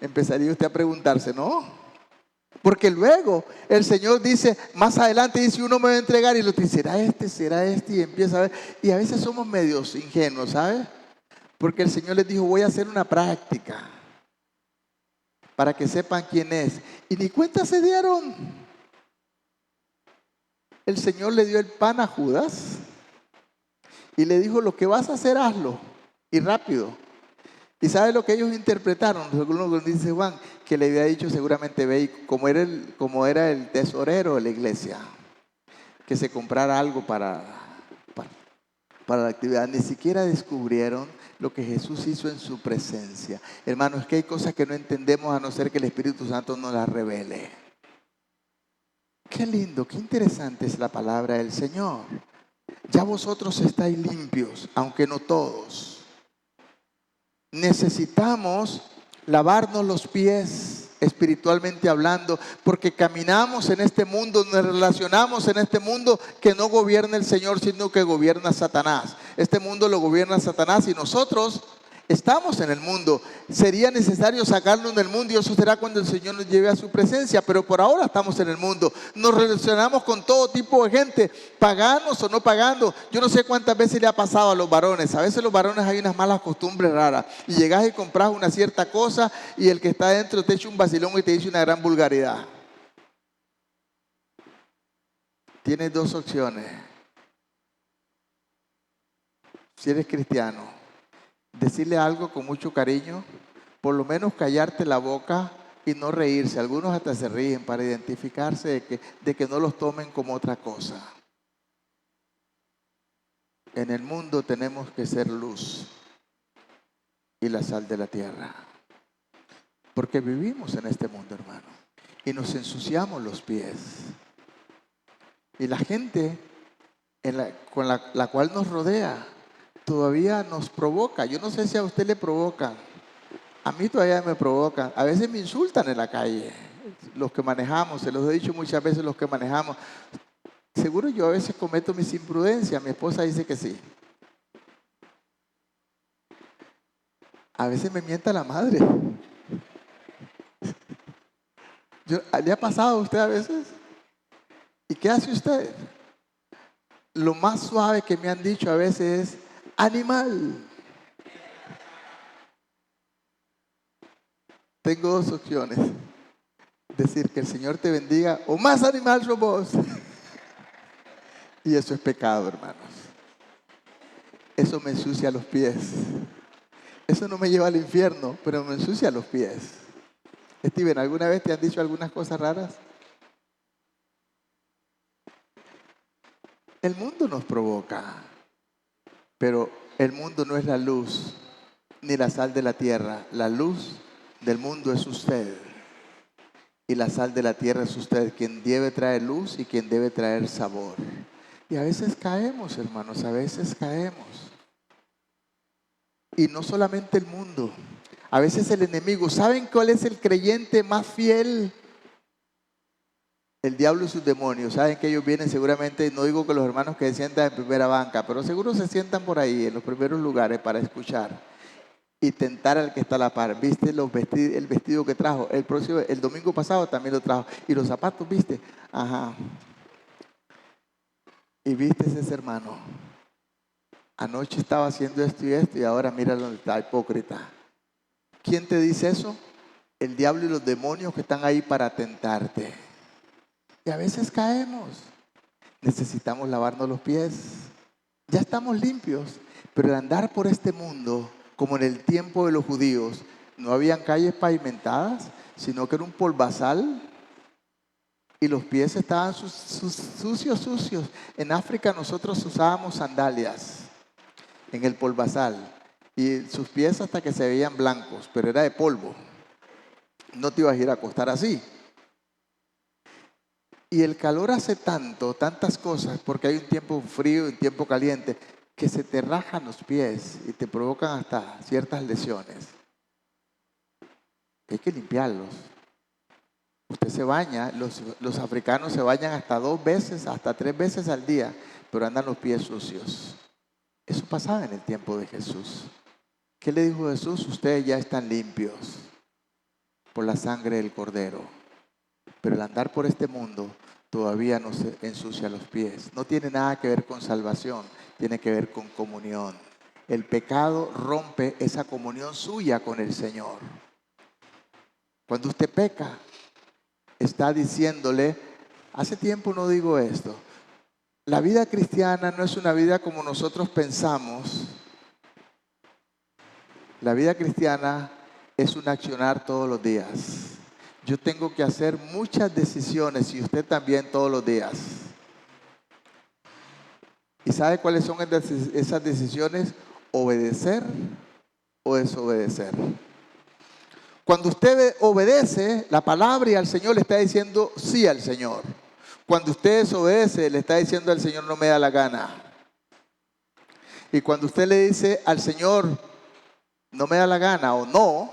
Empezaría usted a preguntarse, ¿no? Porque luego el Señor dice, más adelante dice, uno me va a entregar y lo dice, será este, y empieza a ver. Y a veces somos medios ingenuos, ¿sabes? Porque el Señor les dijo, voy a hacer una práctica para que sepan quién es. Y ni cuenta se dieron. El Señor le dio el pan a Judas y le dijo, lo que vas a hacer, hazlo. Y rápido. ¿Y sabe lo que ellos interpretaron? Según lo que dice Juan, que le había dicho seguramente, ve, como era el tesorero de la iglesia, que se comprara algo para la actividad. Ni siquiera descubrieron lo que Jesús hizo en su presencia. Hermanos, es que hay cosas que no entendemos a no ser que el Espíritu Santo nos las revele. Qué lindo, qué interesante es la palabra del Señor. Ya vosotros estáis limpios, aunque no todos. Necesitamos lavarnos los pies espiritualmente hablando, porque caminamos en este mundo, nos relacionamos en este mundo que no gobierna el Señor, sino que gobierna Satanás. Este mundo lo gobierna Satanás y nosotros estamos en el mundo. Sería necesario sacarnos del mundo y eso será cuando el Señor nos lleve a su presencia, pero por ahora estamos en el mundo. Nos relacionamos con todo tipo de gente, paganos o no pagando. Yo no sé cuántas veces le ha pasado a los varones. A veces los varones hay unas malas costumbres raras y llegas y compras una cierta cosa y el que está adentro te echa un vacilón y te dice una gran vulgaridad. Tienes dos opciones. Si eres cristiano, decirle algo con mucho cariño, por lo menos callarte la boca y no reírse. Algunos hasta se ríen para identificarse de que no los tomen como otra cosa. En el mundo tenemos que ser luz y la sal de la tierra, porque vivimos en este mundo, hermano, y nos ensuciamos los pies. Y la gente con la cual nos rodea todavía nos provoca. Yo no sé si a usted le provoca. A mí todavía me provoca. A veces me insultan en la calle. Los que manejamos, se los he dicho muchas veces, los que manejamos. Seguro yo a veces cometo mis imprudencias. Mi esposa dice que sí. A veces me mienta la madre. ¿Le ha pasado a usted a veces? ¿Y qué hace usted? Lo más suave que me han dicho a veces es animal. Tengo dos opciones. Decir que el Señor te bendiga o más animal sos vos. Y eso es pecado, hermanos. Eso me ensucia los pies. Eso no me lleva al infierno, pero me ensucia los pies. Steven, ¿alguna vez te han dicho algunas cosas raras? El mundo nos provoca, pero el mundo no es la luz ni la sal de la tierra. La luz del mundo es usted y la sal de la tierra es usted, quien debe traer luz y quien debe traer sabor. Y a veces caemos, hermanos, a veces caemos. Y no solamente el mundo, a veces el enemigo. ¿Saben cuál es el creyente más fiel? El diablo y sus demonios. Saben que ellos vienen seguramente, no digo que los hermanos que se sientan en primera banca, pero seguro se sientan por ahí en los primeros lugares para escuchar y tentar al que está a la par. ¿Viste el vestido que trajo? El domingo pasado también lo trajo. ¿Y los zapatos, viste? Ajá. Y viste ese hermano. Anoche estaba haciendo esto y ahora mira dónde está, hipócrita. ¿Quién te dice eso? El diablo y los demonios que están ahí para tentarte. Y a veces caemos. Necesitamos lavarnos los pies. Ya estamos limpios, pero el andar por este mundo, como en el tiempo de los judíos, no habían calles pavimentadas, sino que era un polvazal y los pies estaban sucios. En África nosotros usábamos sandalias en el polvazal y sus pies hasta que se veían blancos, pero era de polvo. No te ibas a ir a acostar así. Y el calor hace tantas cosas, porque hay un tiempo frío y un tiempo caliente. que se te rajan los pies y te provocan hasta ciertas lesiones. Hay que limpiarlos. Usted se baña, los africanos se bañan hasta 2 veces, hasta 3 veces al día, pero andan los pies sucios. Eso pasaba en el tiempo de Jesús. ¿Qué le dijo Jesús? Ustedes ya están limpios por la sangre del Cordero. Pero el andar por este mundo todavía no se ensucia los pies. No tiene nada que ver con salvación, tiene que ver con comunión. El pecado rompe esa comunión suya con el Señor. Cuando usted peca, está diciéndole, hace tiempo no digo esto, la vida cristiana no es una vida como nosotros pensamos. La vida cristiana es un accionar todos los días. Yo tengo que hacer muchas decisiones y usted también todos los días. ¿Y sabe cuáles son esas decisiones? Obedecer o desobedecer. Cuando usted obedece la palabra y al Señor le está diciendo sí al Señor. Cuando usted desobedece le está diciendo al Señor no me da la gana. Y cuando usted le dice al Señor no me da la gana o no,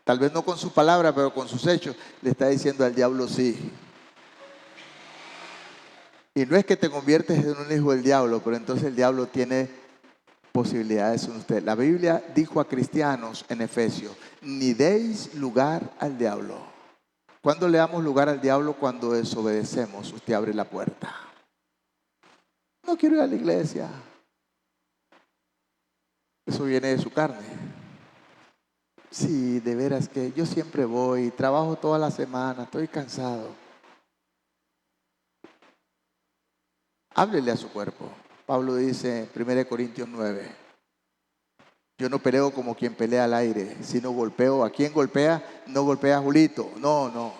tal vez no con su palabra pero con sus hechos, le está diciendo al diablo sí. Y no es que te conviertes en un hijo del diablo, pero entonces el diablo tiene posibilidades en usted. La Biblia dijo a cristianos en Efesios, ni deis lugar al diablo. ¿Cuándo le damos lugar al diablo? Cuando desobedecemos, usted abre la puerta. No quiero ir a la iglesia. Eso viene de su carne. Sí, de veras que yo siempre voy, trabajo toda la semana, estoy cansado. Háblele a su cuerpo. Pablo dice en 1 Corintios 9, yo no peleo como quien pelea al aire, sino golpeo. ¿A quién golpea? No golpea a Julito, no.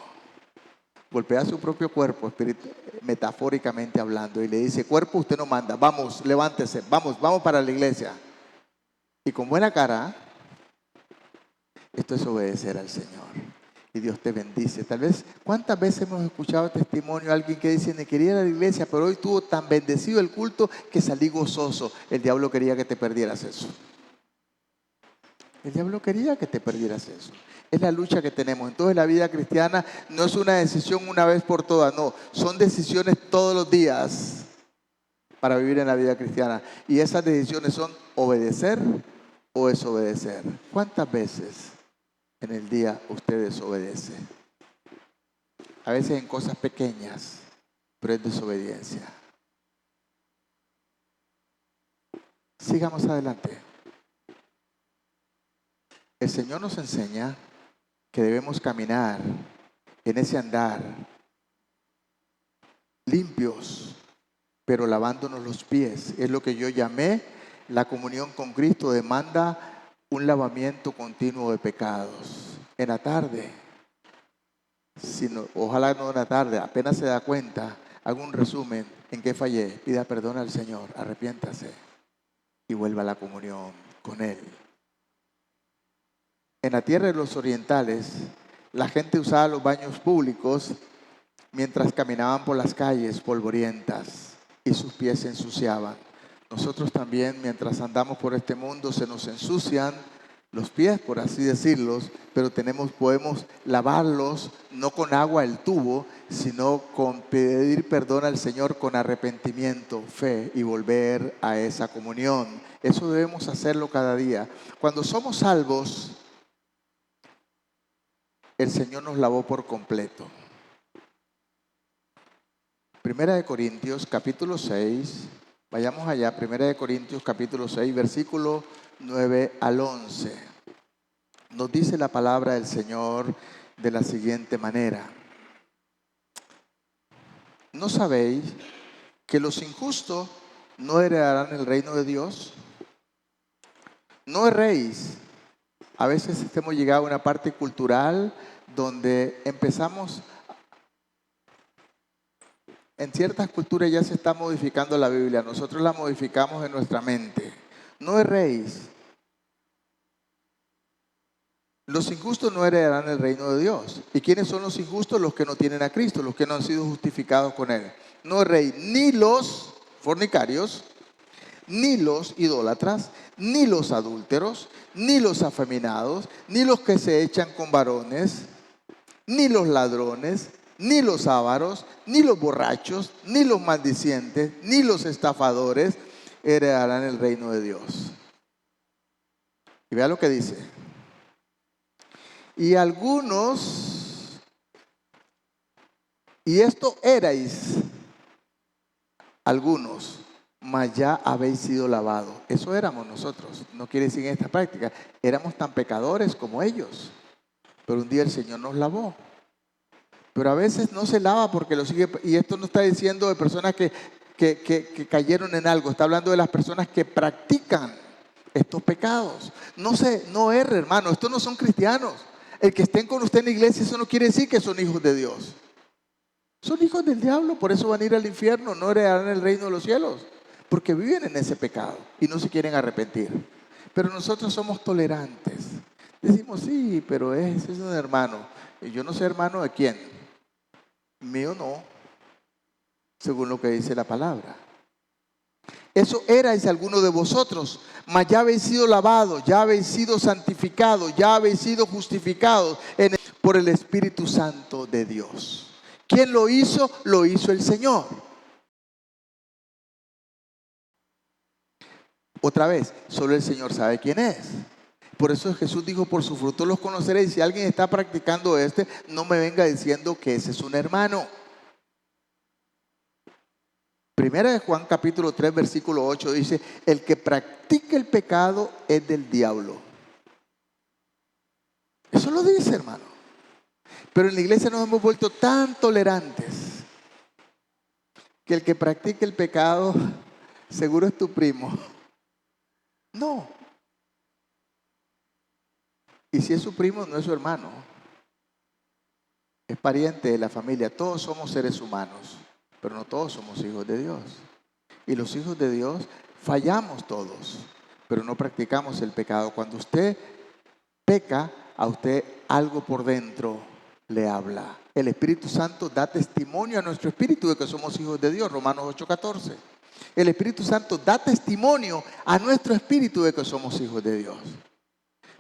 Golpea a su propio cuerpo, metafóricamente hablando, y le dice, cuerpo, usted no manda, vamos, levántese, vamos para la iglesia. Y con buena cara, esto es obedecer al Señor. Y Dios te bendice. Tal vez, ¿cuántas veces hemos escuchado testimonio de alguien que dice, me quería ir a la iglesia, pero hoy estuvo tan bendecido el culto que salí gozoso? El diablo quería que te perdieras eso. El diablo quería que te perdieras eso. Es la lucha que tenemos. Entonces la vida cristiana no es una decisión una vez por todas, no. Son decisiones todos los días para vivir en la vida cristiana. Y esas decisiones son obedecer o desobedecer. ¿Cuántas veces en el día usted desobedece? A veces en cosas pequeñas, pero es desobediencia. Sigamos adelante. El Señor nos enseña que debemos caminar en ese andar limpios, pero lavándonos los pies. Es lo que yo llamé la comunión con Cristo. Demanda un lavamiento continuo de pecados. En la tarde, ojalá no en la tarde, apenas se da cuenta, hago un resumen en qué fallé, pida perdón al Señor, arrepiéntase y vuelva a la comunión con Él. En la tierra de los orientales, la gente usaba los baños públicos mientras caminaban por las calles polvorientas y sus pies se ensuciaban. Nosotros también, mientras andamos por este mundo, se nos ensucian los pies, por así decirlos, pero podemos lavarlos no con agua del tubo, sino con pedir perdón al Señor con arrepentimiento, fe y volver a esa comunión. Eso debemos hacerlo cada día. Cuando somos salvos, el Señor nos lavó por completo. Primera de Corintios capítulo 6, vayamos allá, Primera de Corintios capítulo 6, versículo 9 al 11. Nos dice la palabra del Señor de la siguiente manera. ¿No sabéis que los injustos no heredarán el reino de Dios? No erréis. A veces hemos llegado a una parte cultural donde empezamos, en ciertas culturas ya se está modificando la Biblia, nosotros la modificamos en nuestra mente. No erréis. Los injustos no heredarán el reino de Dios. ¿Y quiénes son los injustos? Los que no tienen a Cristo, los que no han sido justificados con Él. No erréis ni los fornicarios, ni los idólatras, ni los adúlteros, ni los afeminados, ni los que se echan con varones, ni los ladrones, ni los ávaros, ni los borrachos, ni los maldicientes, ni los estafadores heredarán el reino de Dios. Y vea lo que dice. Y algunos, y esto erais algunos, mas ya habéis sido lavados. Eso éramos nosotros. No quiere decir en esta práctica. Éramos tan pecadores como ellos. Pero un día el Señor nos lavó. Pero a veces no se lava porque lo sigue. Y esto no está diciendo de personas que cayeron en algo. Está hablando de las personas que practican estos pecados. No erre, hermano. Estos no son cristianos. El que estén con usted en la iglesia, eso no quiere decir que son hijos de Dios. Son hijos del diablo, por eso van a ir al infierno, no heredarán el reino de los cielos, porque viven en ese pecado y no se quieren arrepentir. Pero nosotros somos tolerantes. Decimos, sí, pero ese es un hermano. Y yo no sé hermano de quién. Mío no, según lo que dice la palabra. Eso erais alguno de vosotros, mas ya habéis sido lavados, ya habéis sido santificados, ya habéis sido justificados por el Espíritu Santo de Dios. ¿Quién lo hizo? Lo hizo el Señor. Otra vez, solo el Señor sabe quién es. Por eso Jesús dijo, por su fruto los conoceréis. Si alguien está practicando no me venga diciendo que ese es un hermano. Primera de Juan capítulo 3 versículo 8 dice, el que practica el pecado es del diablo. Eso lo dice, hermano. Pero en la iglesia nos hemos vuelto tan tolerantes que el que practica el pecado seguro es tu primo. No. Y si es su primo, no es su hermano. Es pariente de la familia. Todos somos seres humanos, pero no todos somos hijos de Dios. Y los hijos de Dios fallamos todos, pero no practicamos el pecado. Cuando usted peca, a usted algo por dentro le habla. El Espíritu Santo da testimonio a nuestro espíritu de que somos hijos de Dios, Romanos 8:14. El Espíritu Santo da testimonio a nuestro espíritu de que somos hijos de Dios.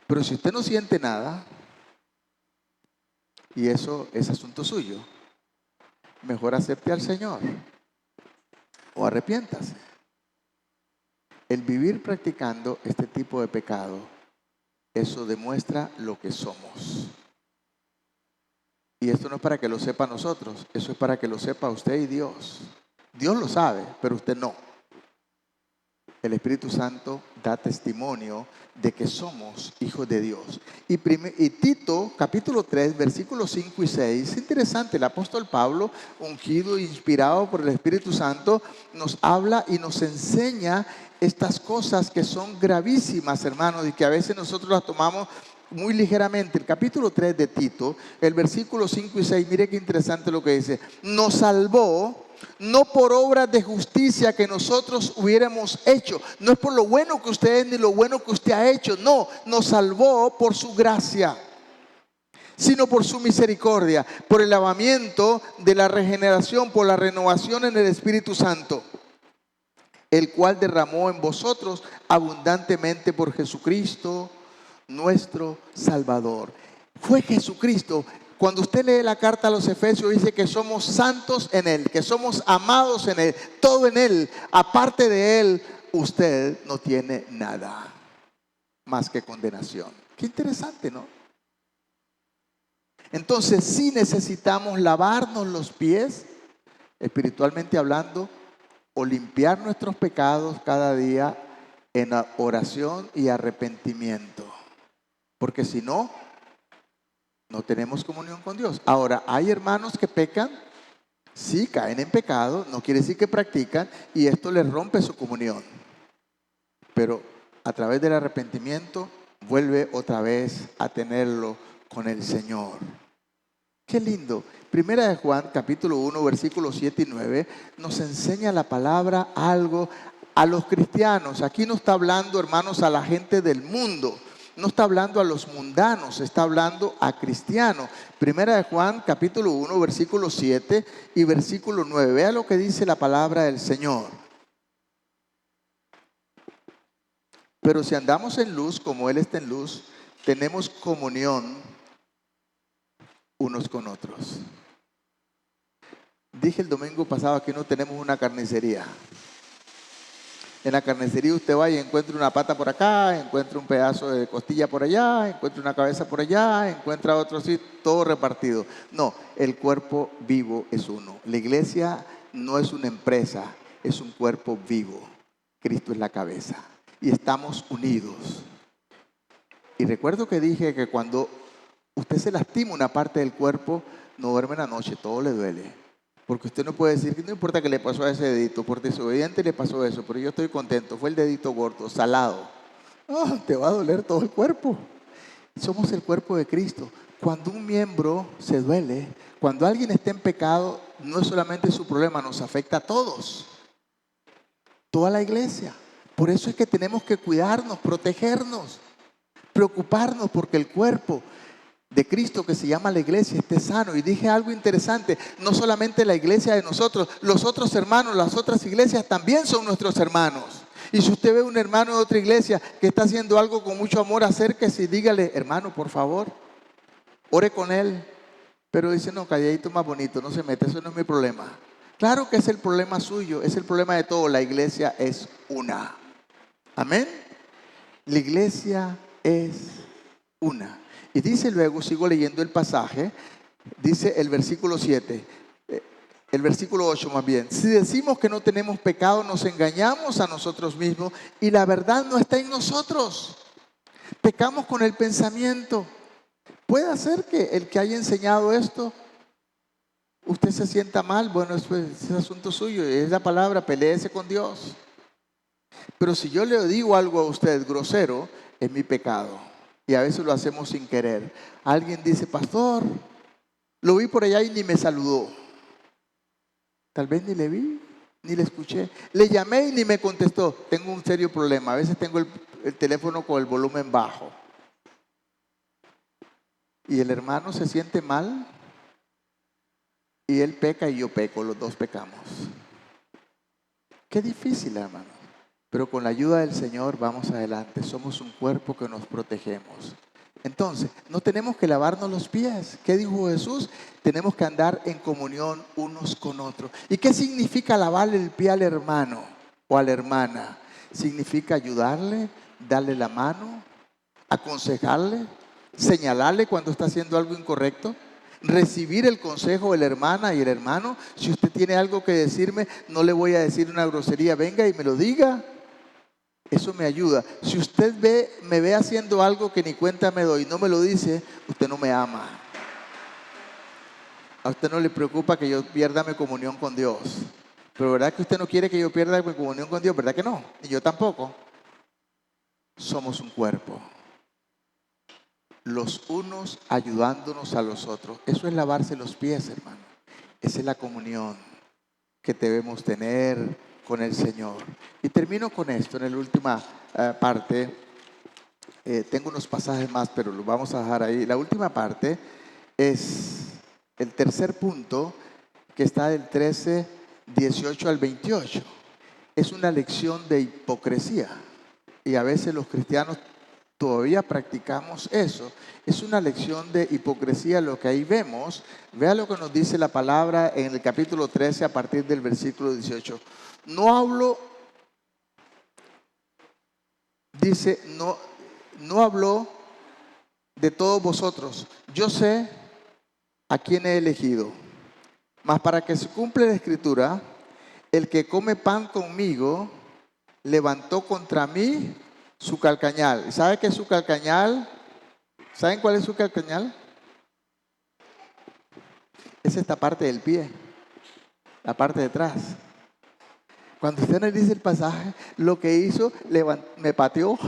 Pero si usted no siente nada, y eso es asunto suyo, mejor acepte al Señor o arrepiéntase. El vivir practicando este tipo de pecado, eso demuestra lo que somos. Y esto no es para que lo sepa nosotros, eso es para que lo sepa usted y Dios. Dios lo sabe, pero usted no. El Espíritu Santo da testimonio de que somos hijos de Dios. Y Tito, capítulo 3, versículos 5 y 6, es interesante, el apóstol Pablo, ungido e inspirado por el Espíritu Santo, nos habla y nos enseña estas cosas que son gravísimas, hermanos, y que a veces nosotros las tomamos muy ligeramente. El capítulo 3 de Tito, el versículo 5 y 6, mire qué interesante lo que dice. Nos salvó no por obras de justicia que nosotros hubiéramos hecho. No es por lo bueno que usted es ni lo bueno que usted ha hecho. No, nos salvó por su gracia, sino por su misericordia, por el lavamiento de la regeneración, por la renovación en el Espíritu Santo, el cual derramó en vosotros abundantemente por Jesucristo, nuestro Salvador. Fue Jesucristo. Cuando usted lee la carta a los Efesios, dice que somos santos en Él, que somos amados en Él, todo en Él. Aparte de Él, usted no tiene nada más que condenación. Qué interesante, ¿no? Entonces, sí necesitamos lavarnos los pies, espiritualmente hablando, o limpiar nuestros pecados cada día en oración y arrepentimiento. Porque si no, no tenemos comunión con Dios. Ahora, hay hermanos que pecan, sí caen en pecado, no quiere decir que practican, y esto les rompe su comunión. Pero a través del arrepentimiento vuelve otra vez a tenerlo con el Señor. Qué lindo. Primera de Juan, capítulo 1, versículos 7 y 9, nos enseña la palabra algo a los cristianos. Aquí no está hablando, hermanos, a la gente del mundo. No está hablando a los mundanos, está hablando a cristianos. Primera de Juan, capítulo 1, versículo 7 y versículo 9. Vea lo que dice la palabra del Señor. Pero si andamos en luz, como Él está en luz, tenemos comunión unos con otros. Dije el domingo pasado que no tenemos una carnicería. En la carnicería usted va y encuentra una pata por acá, encuentra un pedazo de costilla por allá, encuentra una cabeza por allá, encuentra otro así, todo repartido. No, el cuerpo vivo es uno. La iglesia no es una empresa, es un cuerpo vivo. Cristo es la cabeza y estamos unidos. Y recuerdo que dije que cuando usted se lastima una parte del cuerpo, no duerme en la noche, todo le duele. Porque usted no puede decir que no importa que le pasó a ese dedito, por desobediente le pasó eso, pero yo estoy contento, fue el dedito gordo, salado. Te va a doler todo el cuerpo. Somos el cuerpo de Cristo. Cuando un miembro se duele, cuando alguien está en pecado, no es solamente su problema, nos afecta a todos, toda la iglesia. Por eso es que tenemos que cuidarnos, protegernos, preocuparnos porque el cuerpo de Cristo que se llama la iglesia esté sano. Y dije algo interesante, no solamente la iglesia de nosotros, los otros hermanos, las otras iglesias también son nuestros hermanos. Y si usted ve un hermano de otra iglesia que está haciendo algo con mucho amor, acérquese y dígale, hermano, por favor, ore con él. Pero dice, no, calladito más bonito, no se mete, eso no es mi problema. Claro que es el problema suyo, es el problema de todo. La iglesia es una. Amén. La iglesia es una. Y dice luego, sigo leyendo el pasaje, dice el versículo 7, el versículo 8 más bien. Si decimos que no tenemos pecado, nos engañamos a nosotros mismos y la verdad no está en nosotros. Pecamos con el pensamiento. Puede ser que el que haya enseñado esto, usted se sienta mal. Bueno, eso es asunto suyo, es la palabra, peléese con Dios. Pero si yo le digo algo a usted grosero, es mi pecado. Y a veces lo hacemos sin querer. Alguien dice, pastor, lo vi por allá y ni me saludó. Tal vez ni le vi, ni le escuché. Le llamé y ni me contestó. Tengo un serio problema. A veces tengo el teléfono con el volumen bajo. Y el hermano se siente mal y él peca y yo peco. Los dos pecamos. Qué difícil, hermano. Pero con la ayuda del Señor vamos adelante. Somos un cuerpo que nos protegemos. Entonces, no tenemos que lavarnos los pies. ¿Qué dijo Jesús? Tenemos que andar en comunión unos con otros. ¿Y qué significa lavarle el pie al hermano o a la hermana? Significa ayudarle, darle la mano, aconsejarle, señalarle cuando está haciendo algo incorrecto, recibir el consejo de la hermana y el hermano. Si usted tiene algo que decirme, no le voy a decir una grosería, venga y me lo diga. Eso me ayuda. Si usted me ve haciendo algo que ni cuenta me doy y no me lo dice, usted no me ama. A usted no le preocupa que yo pierda mi comunión con Dios. Pero ¿verdad que usted no quiere que yo pierda mi comunión con Dios? ¿Verdad que no? Y yo tampoco. Somos un cuerpo. Los unos ayudándonos a los otros. Eso es lavarse los pies, hermano. Esa es la comunión que debemos tener con el Señor. Y termino con esto en la última parte. Tengo unos pasajes más, pero los vamos a dejar ahí. La última parte es el tercer punto, que está del 13, 18 al 28. Es una lección de hipocresía. Y a veces los cristianos todavía practicamos eso. Es una lección de hipocresía lo que ahí vemos. Vea lo que nos dice la palabra en el capítulo 13 a partir del versículo 18. No hablo, dice, no habló de todos vosotros. Yo sé a quién he elegido. Mas para que se cumpla la escritura, el que come pan conmigo levantó contra mí su calcañal. ¿Y sabe qué es su calcañal? ¿Saben cuál es su calcañal? Es esta parte del pie, la parte de atrás. Cuando usted nos dice el pasaje, lo que hizo, me pateó.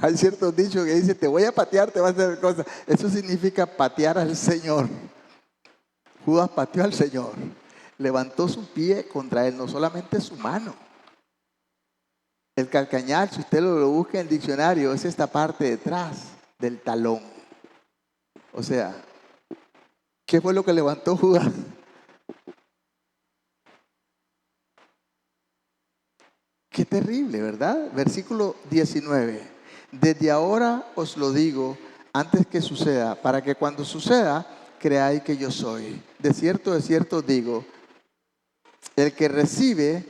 Hay ciertos dichos que dice, te voy a patear, te vas a hacer cosas. Eso significa patear al Señor. Judas pateó al Señor. Levantó su pie contra él, no solamente su mano. El calcañal, si usted lo busca en el diccionario, es esta parte de atrás del talón. O sea, ¿qué fue lo que levantó Judas? Qué terrible, ¿verdad? Versículo 19. Desde ahora os lo digo antes que suceda, para que cuando suceda creáis que yo soy. De cierto os digo, el que recibe,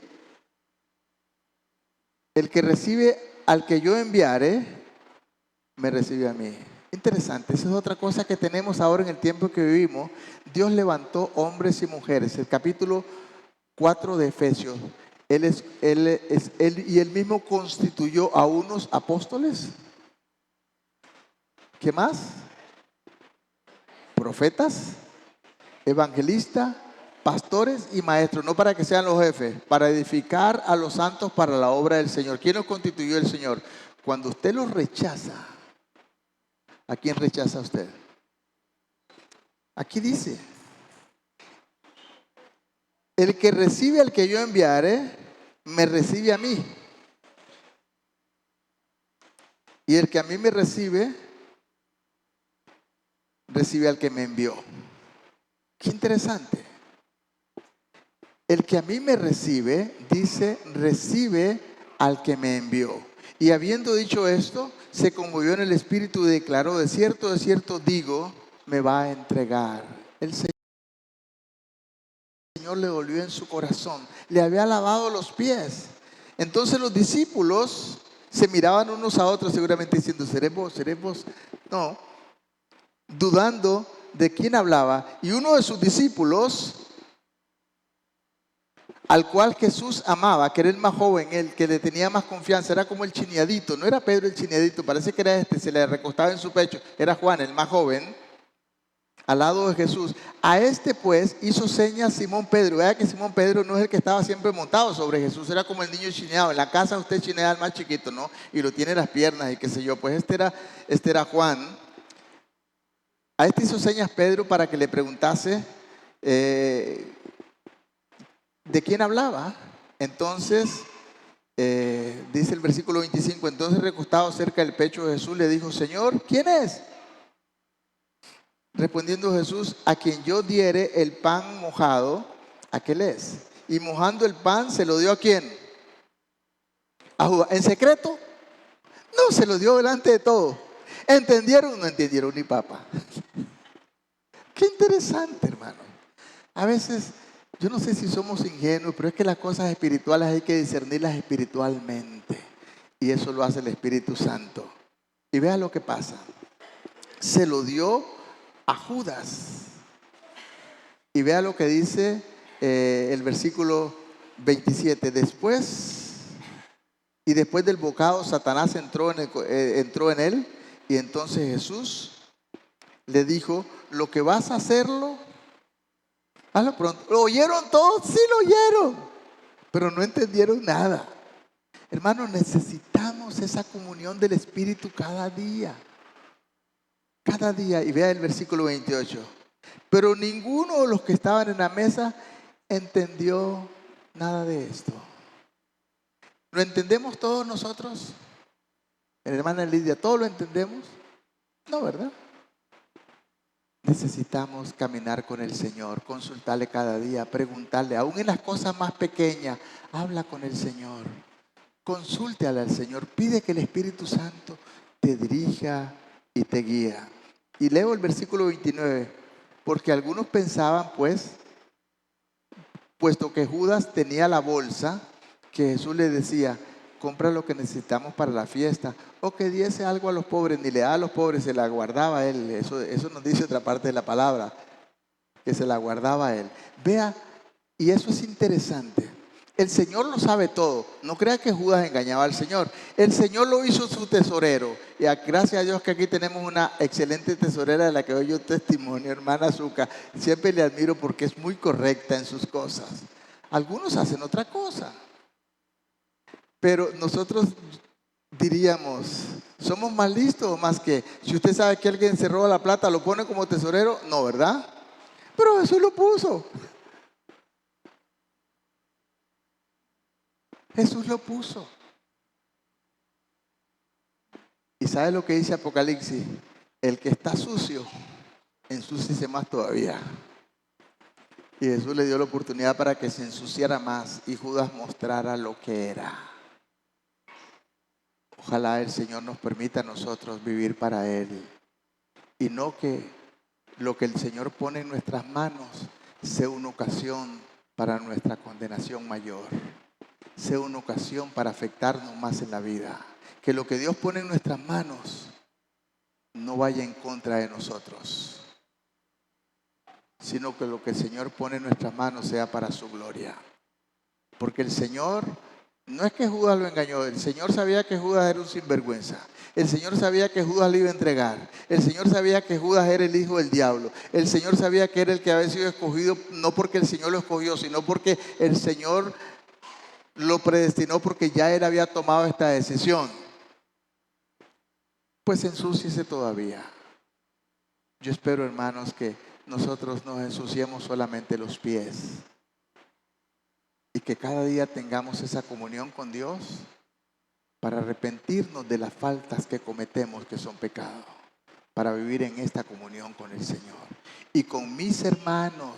el que recibe al que yo enviare, me recibe a mí. Interesante, esa es otra cosa que tenemos ahora en el tiempo que vivimos. Dios levantó hombres y mujeres. El capítulo 4 de Efesios. Él y él mismo constituyó a unos apóstoles. ¿Qué más? Profetas, evangelistas, pastores y maestros, no para que sean los jefes, para edificar a los santos para la obra del Señor. ¿Quién los constituyó? El Señor. Cuando usted los rechaza, ¿a quién rechaza usted? Aquí dice, el que recibe al que yo enviare, me recibe a mí. Y el que a mí me recibe, recibe al que me envió. Qué interesante. El que a mí me recibe, dice, recibe al que me envió. Y habiendo dicho esto, se conmovió en el espíritu y declaró, de cierto digo, me va a entregar. El Señor le dolió en su corazón, le había lavado los pies. Entonces los discípulos se miraban unos a otros seguramente diciendo, ¿seré vos? ¿Seré vos? No, dudando de quién hablaba. Y uno de sus discípulos, al cual Jesús amaba, que era el más joven, el que le tenía más confianza, era como el chineadito, no era Pedro el chineadito, parece que era este, se le recostaba en su pecho, era Juan el más joven, al lado de Jesús. A este pues hizo señas Simón Pedro. Vea que Simón Pedro no es el que estaba siempre montado sobre Jesús, era como el niño chineado. En la casa usted chinea al más chiquito, ¿no? Y lo tiene en las piernas y qué sé yo, pues este era Juan. A este hizo señas Pedro para que le preguntase ¿de quién hablaba? Entonces, dice el versículo 25, entonces recostado cerca del pecho de Jesús le dijo, Señor, ¿quién es? Respondiendo Jesús, a quien yo diere el pan mojado, aquel es. Y mojando el pan, ¿se lo dio a quién? A Judas. ¿En secreto? No, se lo dio delante de todos. ¿Entendieron? No entendieron ni papa. Qué interesante, hermano. A veces, yo no sé si somos ingenuos, pero es que las cosas espirituales hay que discernirlas espiritualmente. Y eso lo hace el Espíritu Santo. Y vea lo que pasa. Se lo dio a Judas. Y vea lo que dice el versículo 27. Después del bocado, Satanás entró en él. Y entonces Jesús le dijo, lo que vas a hacerlo, hazlo pronto. ¿Lo oyeron todos? Sí, lo oyeron. Pero no entendieron nada. Hermanos, necesitamos esa comunión del Espíritu cada día. Cada día. Y vea el versículo 28. Pero ninguno de los que estaban en la mesa entendió nada de esto. ¿Lo entendemos todos nosotros? Hermana Lidia, ¿todos lo entendemos? No, ¿verdad? Necesitamos caminar con el Señor, consultarle cada día, preguntarle, aún en las cosas más pequeñas, habla con el Señor, consúltale al Señor, pide que el Espíritu Santo te dirija y te guía. Y leo el versículo 29, porque algunos pensaban pues, puesto que Judas tenía la bolsa, que Jesús le decía, compra lo que necesitamos para la fiesta, o que diese algo a los pobres, ni le da a los pobres, se la guardaba él. Eso nos dice otra parte de la palabra, que se la guardaba él. Vea, y eso es interesante. El Señor lo sabe todo. No crea que Judas engañaba al Señor. El Señor lo hizo su tesorero. Y gracias a Dios que aquí tenemos una excelente tesorera de la que doy yo testimonio, hermana Azúcar. Siempre le admiro porque es muy correcta en sus cosas. Algunos hacen otra cosa. Pero nosotros diríamos, ¿somos más listos o más que? Si usted sabe que alguien se roba la plata, ¿lo pone como tesorero? No, ¿verdad? Pero Jesús lo puso. Jesús lo puso. ¿Y sabe lo que dice Apocalipsis? El que está sucio, ensúciese más todavía. Y Jesús le dio la oportunidad para que se ensuciara más y Judas mostrara lo que era. Ojalá el Señor nos permita a nosotros vivir para Él y no que lo que el Señor pone en nuestras manos sea una ocasión para nuestra condenación mayor, sea una ocasión para afectarnos más en la vida. Que lo que Dios pone en nuestras manos no vaya en contra de nosotros, sino que lo que el Señor pone en nuestras manos sea para su gloria. Porque el Señor, no es que Judas lo engañó, el Señor sabía que Judas era un sinvergüenza. El Señor sabía que Judas le iba a entregar. El Señor sabía que Judas era el hijo del diablo. El Señor sabía que era el que había sido escogido, no porque el Señor lo escogió, sino porque el Señor lo predestinó, porque ya él había tomado esta decisión. Pues ensúciese todavía. Yo espero, hermanos, que nosotros nos ensuciemos solamente los pies y que cada día tengamos esa comunión con Dios para arrepentirnos de las faltas que cometemos, que son pecados, para vivir en esta comunión con el Señor. Y con mis hermanos.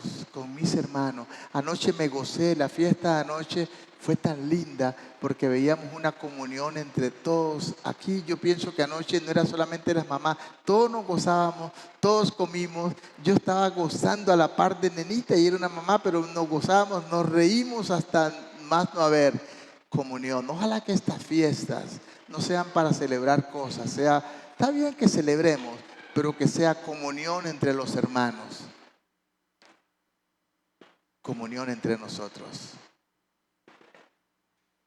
Anoche me gocé, la fiesta de anoche fue tan linda porque veíamos una comunión entre todos. Aquí yo pienso que anoche no era solamente las mamás, todos nos gozábamos, todos comimos. Yo estaba gozando a la par de Nenita y era una mamá, pero nos gozábamos, nos reímos hasta más no haber comunión. Ojalá que estas fiestas no sean para celebrar cosas, está bien que celebremos, pero que sea comunión entre los hermanos, comunión entre nosotros.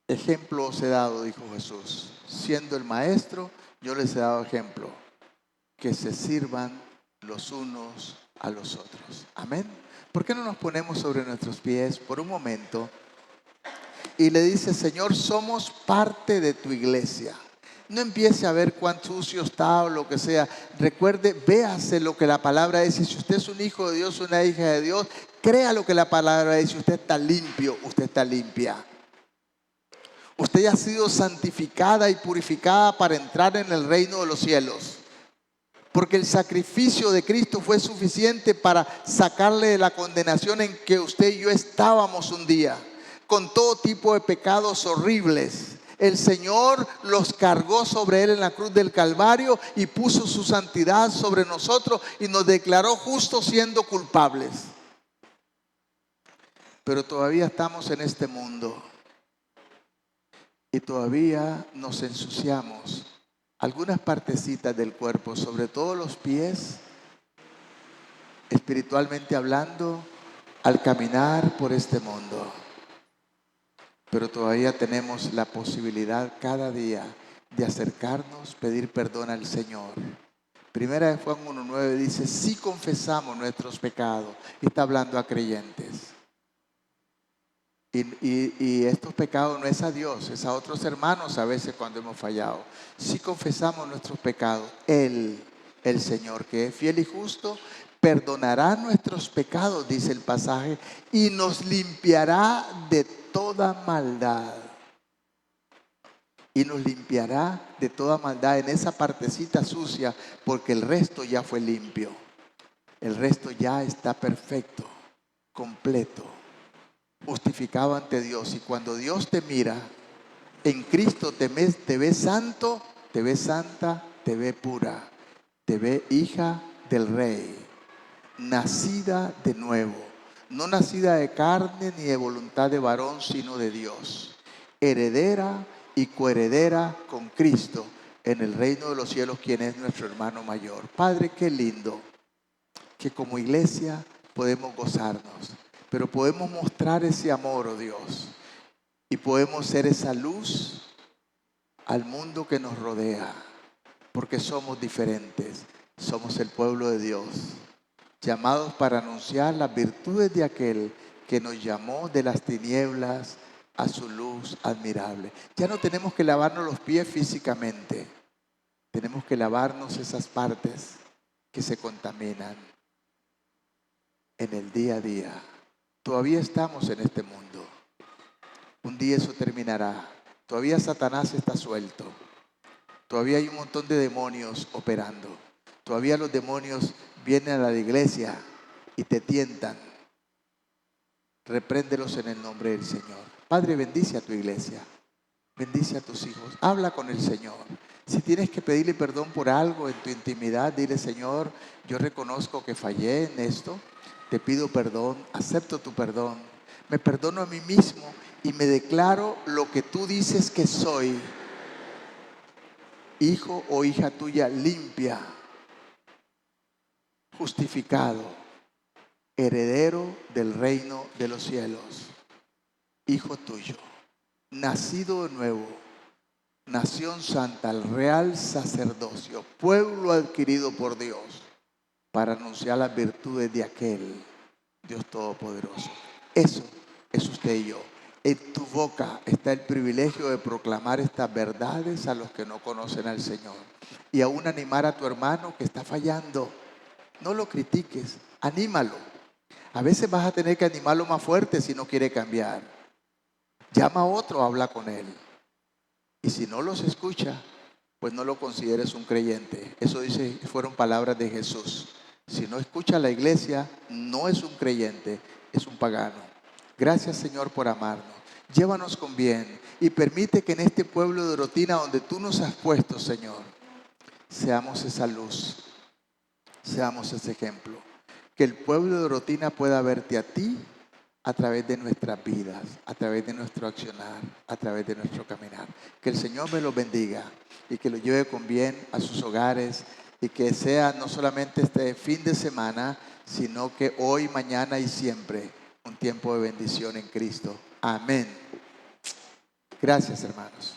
Ejemplo os he dado, dijo Jesús, siendo el maestro, yo les he dado ejemplo, que se sirvan los unos a los otros. Amén. ¿Por qué no nos ponemos sobre nuestros pies por un momento y le dice: Señor, somos parte de tu iglesia? No empiece a ver cuán sucio está o lo que sea. Recuerde, véase lo que la palabra dice. Si usted es un hijo de Dios, una hija de Dios, crea lo que la palabra dice. Usted está limpio, usted está limpia. Usted ya ha sido santificada y purificada para entrar en el reino de los cielos. Porque el sacrificio de Cristo fue suficiente para sacarle de la condenación en que usted y yo estábamos un día, con todo tipo de pecados horribles. El Señor los cargó sobre Él en la cruz del Calvario y puso su santidad sobre nosotros y nos declaró justos siendo culpables. Pero todavía estamos en este mundo y todavía nos ensuciamos. Algunas partecitas del cuerpo, sobre todo los pies, espiritualmente hablando, al caminar por este mundo. Pero todavía tenemos la posibilidad cada día de acercarnos, pedir perdón al Señor. Primera de Juan 1:9 dice: si confesamos nuestros pecados, y está hablando a creyentes. Y estos pecados no es a Dios, es a otros hermanos a veces cuando hemos fallado. Si confesamos nuestros pecados, Él, el Señor, que es fiel y justo, perdonará nuestros pecados, dice el pasaje, y nos limpiará de toda maldad. Y nos limpiará de toda maldad en esa partecita sucia, porque el resto ya fue limpio. El resto ya está perfecto, completo, justificado ante Dios. Y cuando Dios te mira, en Cristo te ve santo, te ve santa, te ve pura, te ve hija del Rey, nacida de nuevo, no nacida de carne ni de voluntad de varón, sino de Dios, heredera y coheredera con Cristo en el reino de los cielos, quien es nuestro hermano mayor. Padre, qué lindo que como iglesia podemos gozarnos, pero podemos mostrar ese amor, oh Dios, y podemos ser esa luz al mundo que nos rodea, porque somos diferentes, somos el pueblo de Dios, llamados para anunciar las virtudes de aquel que nos llamó de las tinieblas a su luz admirable. Ya no tenemos que lavarnos los pies físicamente, tenemos que lavarnos esas partes que se contaminan en el día a día. Todavía estamos en este mundo. Un día eso terminará. Todavía Satanás está suelto. Todavía hay un montón de demonios operando. Todavía los demonios vienen a la iglesia y te tientan. Repréndelos en el nombre del Señor. Padre, bendice a tu iglesia. Bendice a tus hijos. Habla con el Señor. Si tienes que pedirle perdón por algo en tu intimidad, dile: Señor, yo reconozco que fallé en esto. Te pido perdón, acepto tu perdón. Me perdono a mí mismo y me declaro lo que tú dices que soy. Hijo o hija tuya limpia, justificado, heredero del reino de los cielos. Hijo tuyo, nacido de nuevo, nación santa, el real sacerdocio, pueblo adquirido por Dios, para anunciar las virtudes de aquel Dios Todopoderoso. Eso es usted y yo. En tu boca está el privilegio de proclamar estas verdades a los que no conocen al Señor. Y aún animar a tu hermano que está fallando. No lo critiques, anímalo. A veces vas a tener que animarlo más fuerte si no quiere cambiar. Llama a otro, habla con él. Y si no los escucha, pues no lo consideres un creyente. Eso dice, fueron palabras de Jesús. Si no escucha a la iglesia, no es un creyente, es un pagano. Gracias, Señor, por amarnos. Llévanos con bien y permite que en este pueblo de Orotina, donde tú nos has puesto, Señor, seamos esa luz, seamos ese ejemplo. Que el pueblo de Orotina pueda verte a ti a través de nuestras vidas, a través de nuestro accionar, a través de nuestro caminar. Que el Señor me los bendiga y que los lleve con bien a sus hogares y que sea no solamente este fin de semana, sino que hoy, mañana y siempre un tiempo de bendición en Cristo. Amén. Gracias, hermanos.